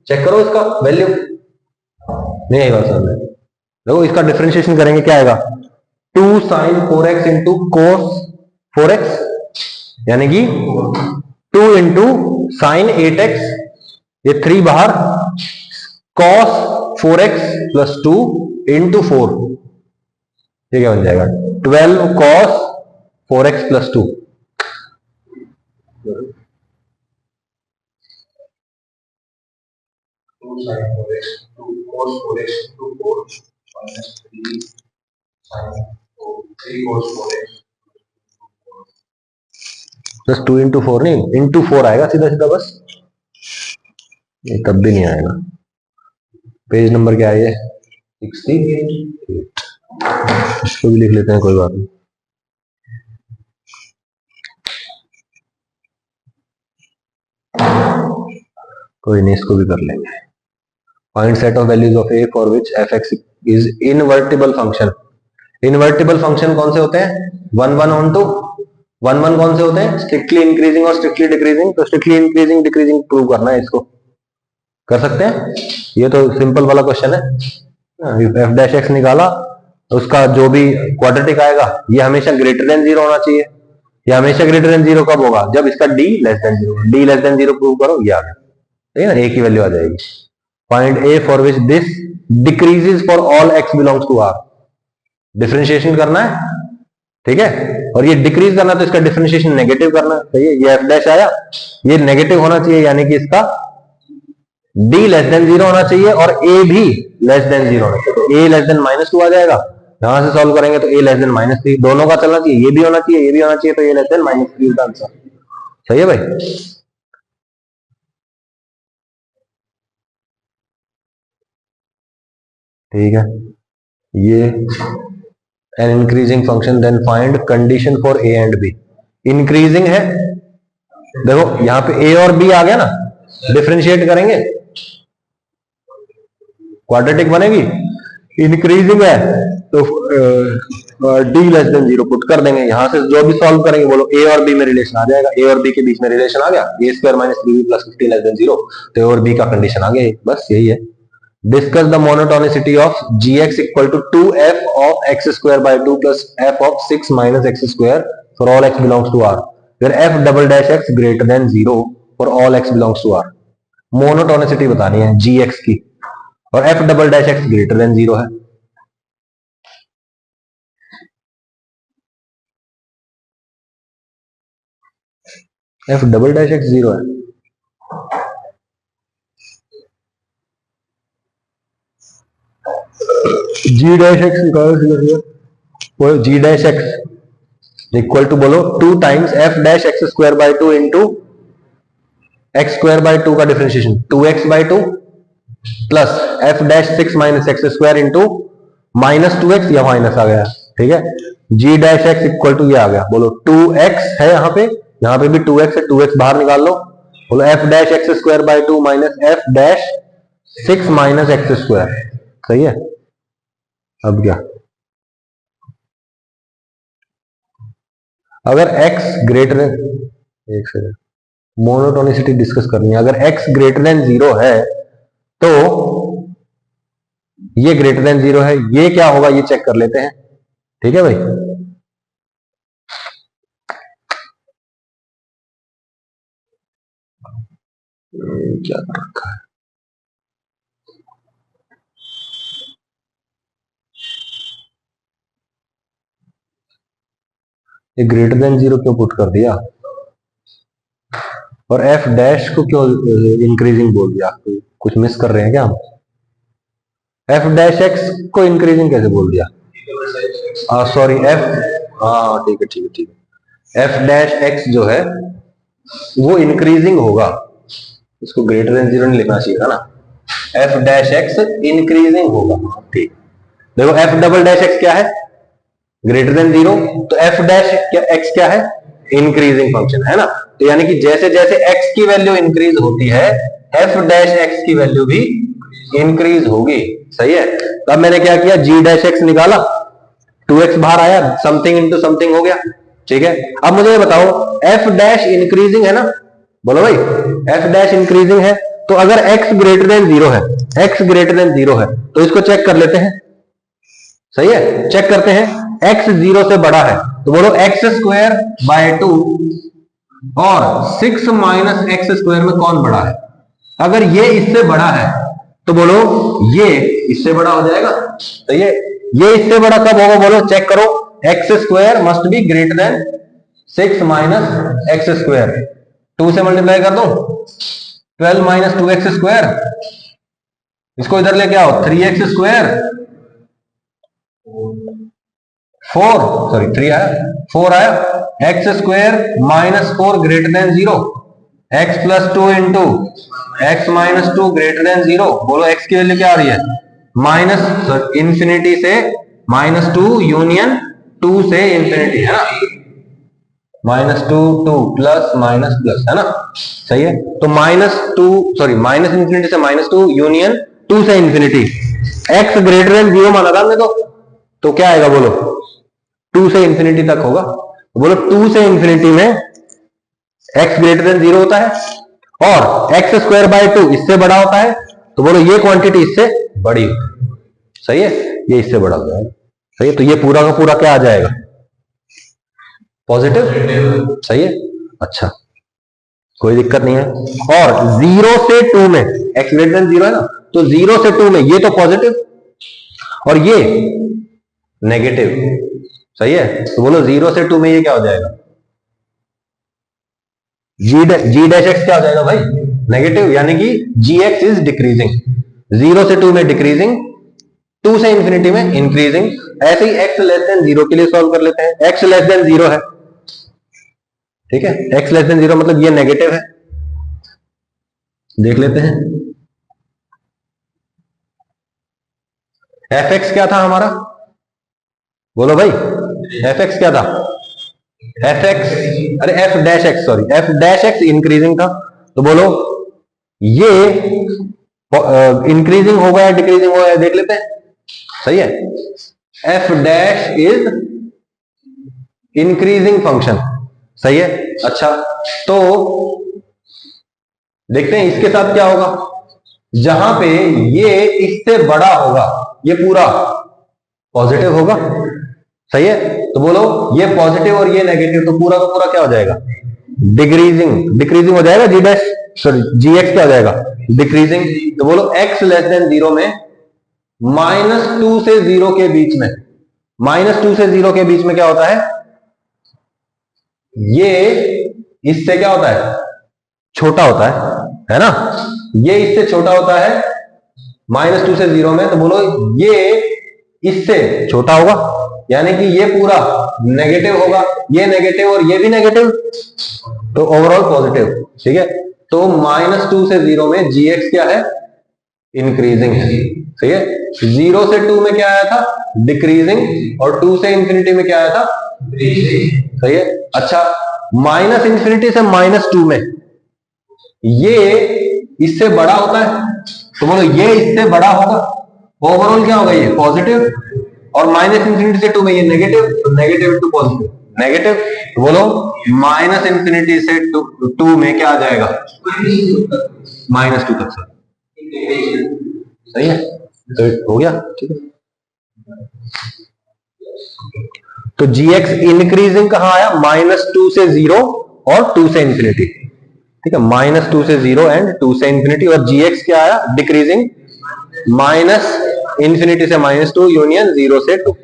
चेक करो इसका वैल्यू, नहीं आई बात समझ, देखो इसका डिफरेंशिएशन करेंगे क्या आएगा, 2 sign 4x into cos 4x, यानी कि 2 इंटू साइन 8x, ये 3 बाहर, cos 4x प्लस 2 इंटू 4, ये क्या बन जाएगा 12 cos 4x plus 2। Plus 2 into 4 नहीं, इंटू 4 आएगा सीधा सीधा बस, ये तब भी नहीं आएगा। पेज नंबर क्या है ये 68, इसको भी लिख लेते हैं, कोई बात नहीं। कोई नहीं, इसको भी कर लेंगे। Find set of values of A for which f x is invertible function. Invertible function कौन से होते हैं? 1 1 ऑन टू 1 1 कौन से होते हैं? स्ट्रिक्टली इंक्रीजिंग और स्ट्रिक्टली डिक्रीजिंग। तो स्ट्रिक्टली इंक्रीजिंग डिक्रीजिंग प्रूव करना है, इसको कर सकते हैं। ये तो सिंपल वाला क्वेश्चन है। एफ डैश एक्स निकाला, उसका जो भी क्वाड्रेटिक आएगा ये हमेशा ग्रेटर देन 0 होना चाहिए। ये हमेशा ग्रेटर देन 0 कब होगा? जब इसका D less than 0। D less than 0 prove करो, ये आ गया, ठीक है ना, ए की वैल्यू आ जाएगी। Find a for which this decreases for all x belongs to R. Differentiation करना है, ठीक है, और ये डिक्रीज करना तो इसका डिफरेंशिएशन नेगेटिव करना है, सही है। ये एफ डैश आया, ये नेगेटिव होना चाहिए, यानी कि इसका डी लेस देन 0 होना चाहिए और ए भी लेस देन 0 होना चाहिए। तो ए लेस देन -2 आ जाएगा। यहां से सॉल्व करेंगे तो ए लेस देन -3, दोनों का चलना चाहिए, ये भी होना चाहिए, ये भी होना चाहिए, तो ए लेस देन -3 का आंसर, सही है भाई। ठीक है, ये an increasing function, then find condition for a and b. Increasing है, देखो यहां पे ए और बी आ गया ना, डिफरेंशिएट करेंगे, क्वाड्रेटिक बनेगी। इंक्रीजिंग है तो डी लेस देन 0 पुट कर देंगे। यहां से जो भी सॉल्व करेंगे, बोलो ए और बी में रिलेशन आ जाएगा, ए और बी के बीच में रिलेशन आ गया, a square minus 3b plus 15 less than 0, तो ए और बी का कंडीशन आ गया, बस यही है। Discuss the monotonicity of gx equal to 2f of x square by 2 plus f of 6 minus x square for all x belongs to R, where f double dash x greater than 0 for all x belongs to R। Monotonicity बतानी है gx की, और f double dash x greater than 0 है। f double dash x 0 है, g dash x निकालो, g dash x equal to बोलो 2 times f dash x square by 2 into x square by 2 का differentiation 2x by 2 plus f dash 6 minus x square into -2x, या minus आ गया, ठीक है। G dash x equal to ये आ गया, बोलो 2x है, यहाँ पे भी 2x है, 2x बाहर निकाल लो, बोलो f dash x square by 2 minus F dash 6 minus x square, सही है। अब क्या, अगर x ग्रेटर देन, एक सेकंड, मोनोटोनिसिटी डिस्कस करनी है। अगर x ग्रेटर देन 0 है तो ये ग्रेटर देन 0 है, ये क्या होगा ये चेक कर लेते हैं, ठीक है भाई। क्या कर रखा है, ये ग्रेटर देन 0 क्यों पुट कर दिया, और एफ डैश को क्यों इंक्रीजिंग बोल दिया? कुछ मिस कर रहे हैं क्या हम? एफ डैश एक्स को इंक्रीजिंग कैसे बोल दिया? सॉरी, एफ, हाँ ठीक है ठीक है ठीक है, एफ डैश एक्स जो है वो इंक्रीजिंग होगा, इसको ग्रेटर देन 0 नहीं लिखना चाहिए था ना। एफ डैश एक्स इंक्रीजिंग होगा, ठीक। देखो एफ डबल डैश एक्स क्या है? ग्रेटर देन 0, तो एफ डैश एक्स क्या है? इंक्रीजिंग फंक्शन है ना। तो यानी कि जैसे जैसे x की वैल्यू इंक्रीज होती है, एफ डैश एक्स की वैल्यू भी इंक्रीज होगी, सही है। तब मैंने क्या किया, g डैश एक्स निकाला, 2x बाहर आया, समथिंग इंटू समथिंग हो गया, ठीक है। अब मुझे ये बताओ, एफ डैश इंक्रीजिंग है ना, बोलो भाई, एफ डैश इंक्रीजिंग है, तो अगर x ग्रेटर देन 0 है, x ग्रेटर देन 0 है, तो इसको चेक कर लेते हैं, सही है, चेक करते हैं। x 0 से बड़ा है तो बोलो एक्स स्क्वायर बाय 2 और 6 माइनस एक्स स्क्वायर में कौन बड़ा है? अगर ये इससे बड़ा है तो बोलो ये इससे बड़ा हो जाएगा। तो ये इससे बड़ा कब होगा? बोलो चेक करो, x square must be greater than 6 minus x square. 2 से मल्टीप्लाई कर दो, 12 माइनस 2x स्क्वायर, इसको इधर लेके आओ, 3x स्क्वायर 3 आया, 4 आया, x square minus 4 greater than 0, x plus 2 into x minus 2 greater than 0। बोलो एक्स की वैल्यू क्या आ रही है? माइनस इंफिनिटी से -2 यूनियन 2 से इंफिनिटी, है ना, -2 प्लस माइनस प्लस, है ना, सही है। तो माइनस इंफिनिटी से -2 यूनियन 2 से इंफिनिटी, एक्स ग्रेटर देन 0 माना था हमने, तो क्या आएगा? बोलो 2 से इंफिनिटी तक होगा। बोलो 2 से इंफिनिटी में एक्स ग्रेटर देन 0 होता है और एक्स स्क्वायर बाय 2 इससे बड़ा होता है, तो बोलो ये क्वांटिटी इससे बड़ी होती है, सही है, ये इससे बड़ा हो जाएगा, सही है। तो ये पूरा का पूरा क्या आ जाएगा? पॉजिटिव, सही है। अच्छा, कोई दिक्कत नहीं है। और 0 से 2 में एक्स ग्रेटर देन 0 है ना, तो 0 से 2 में ये तो पॉजिटिव और ये नेगेटिव, सही है। तो बोलो 0 से 2 में ये क्या हो जाएगा? जी डैश एक्स क्या हो जाएगा भाई? नेगेटिव, यानी कि जी एक्स इज डिक्रीजिंग। 0 से 2 में डिक्रीजिंग, 2 से इंफिनिटी में इंक्रीजिंग। ऐसे ही एक्स लेस देन 0 के लिए सॉल्व कर लेते हैं। एक्स लेस देन 0 है, ठीक है, एक्स लेस देन 0 मतलब ये नेगेटिव है, देख लेते हैं। एफ एक्स क्या था हमारा? बोलो भाई, एफ एक्स क्या था? एफ एक्स, अरे F dash x, sorry, F dash x increasing था। तो बोलो ये इंक्रीजिंग होगा या डिक्रीजिंग होगा, देख लेते हैं, सही है। F dash is increasing function, सही है। अच्छा, तो देखते हैं इसके साथ क्या होगा। जहां पे ये इससे बड़ा होगा, ये पूरा पॉजिटिव होगा, सही है। तो बोलो ये पॉजिटिव और ये नेगेटिव, तो पूरा का पूरा क्या हो जाएगा? डिक्रीजिंग हो जाएगा। जी डैश, सॉरी, जी एक्स क्या हो जाएगा? डिक्रीजिंग। तो बोलो एक्स लेस देन 0 में -2 से 0 के बीच में, -2 से 0 के बीच में क्या होता है? ये इससे क्या होता है? छोटा होता है ना, ये इससे छोटा होता है -2 से 0 में। तो बोलो ये इससे छोटा होगा, यानी कि ये पूरा नेगेटिव होगा, ये नेगेटिव और ये भी नेगेटिव, तो ओवरऑल पॉजिटिव, ठीक है। तो -2 से 0 में जी एक्स क्या है? इंक्रीजिंग है, ठीक है। 0 से 2 में क्या आया था? डिक्रीजिंग, और 2 से इंफिनिटी में क्या आया था? सही है। अच्छा, माइनस इंफिनिटी से -2 में ये इससे बड़ा होता है, तो बोलो ये इससे बड़ा होगा, ओवरऑल क्या होगा? ये पॉजिटिव, और माइनस इंफिनिटी से 2 में ये नेगेटिव, तो नेगेटिव टू पॉजिटिव, नेगेटिव। तो बोलो माइनस इंफिनिटी से 2 में क्या आ जाएगा? -2 तक, सही है। तो हो गया, ठीक है। तो जी एक्स इंक्रीजिंग कहां आया? -2 से 0 और 2 से इंफिनिटी, ठीक है, -2 से 0 एंड 2 से इंफिनिटी। और जी एक्स क्या आया? डिक्रीजिंग, माइनस इंफिनिटी से -2 यूनियन 0 से 2,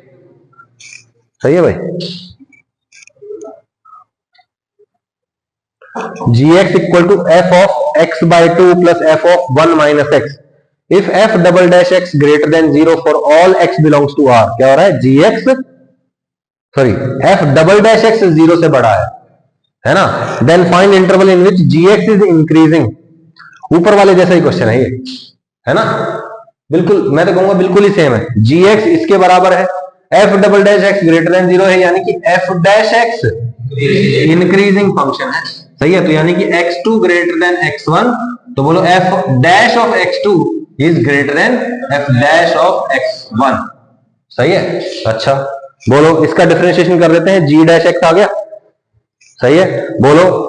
सही है भाई। G x equal to f of x by 2 plus f of 1 minus x if f double dash x greater than 0 for all x belongs to R. क्या हो रहा है? G x, sorry, f double dash x 0 से बड़ा है ना। Then find interval in which g x is increasing. ऊपर वाले जैसा ही क्वेश्चन है ये, है ना, बिल्कुल, मैं तो कहूंगा बिल्कुल ही सेम है। जी एक्स इसके बराबर है, F double dash x greater than 0 है, यानी कि F dash x increasing function है, सही है। तो यानी कि x2 ग्रेटर देन x1, तो बोलो f dash of x2 is greater than F dash of x1, सही है। अच्छा, बोलो इसका डिफरेंशिएशन कर देते हैं, जी डैश एक्स आ गया, सही है। बोलो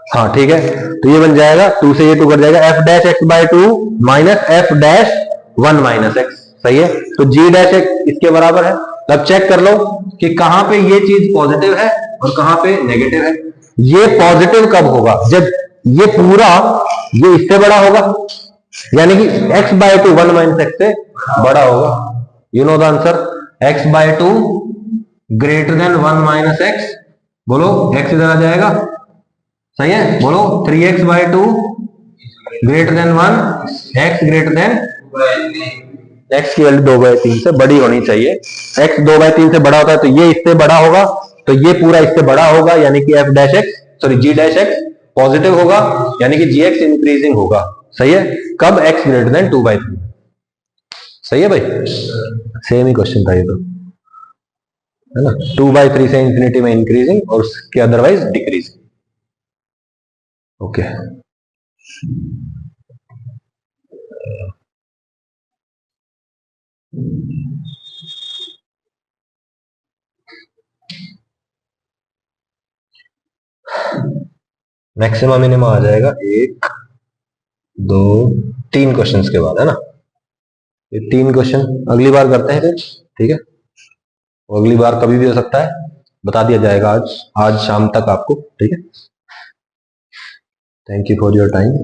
हाँ, ठीक है। तो ये बन जाएगा 2 से ये 2 कर जाएगा, F dash x by 2 minus F dash 1 minus x, सही है। तो जी डैश एक्स इसके बराबर है, तब चेक कर लो कि कहां पे ये चीज पॉजिटिव है और कहां पे नेगेटिव है। ये पॉजिटिव कब होगा? जब ये पूरा ये इससे बड़ा होगा, यानी कि x/2 1 माइनस एक्स से बड़ा होगा। You know the answer, x/2 greater than 1 minus x. बोलो x इधर आ जाएगा, सही है? बोलो 3x/2 greater than 1, x greater than x की वैल्यू 2/3 से बड़ी होनी चाहिए। x 2/3 से बड़ा होता है तो ये इससे बड़ा होगा, तो ये पूरा इससे बड़ा होगा, यानी कि g'(x) पॉजिटिव होगा, यानी कि gx इंक्रीजिंग होगा। सही है? कब? x greater then 2/3। सही है भाई? सेम ही क्वेश्चन था ये तो, है ना? 2/3 से इंफिनिटी में इंक्रीजिंग और उसके otherwise decreasing. Okay, maximum minimum आ जाएगा 1 2 3 क्वेश्चंस के बाद, है ना? ये 3 क्वेश्चन अगली बार करते हैं फिर, ठीक है? और अगली बार कभी भी हो सकता है, बता दिया जाएगा आज शाम तक आपको, ठीक है? Thank you for your time.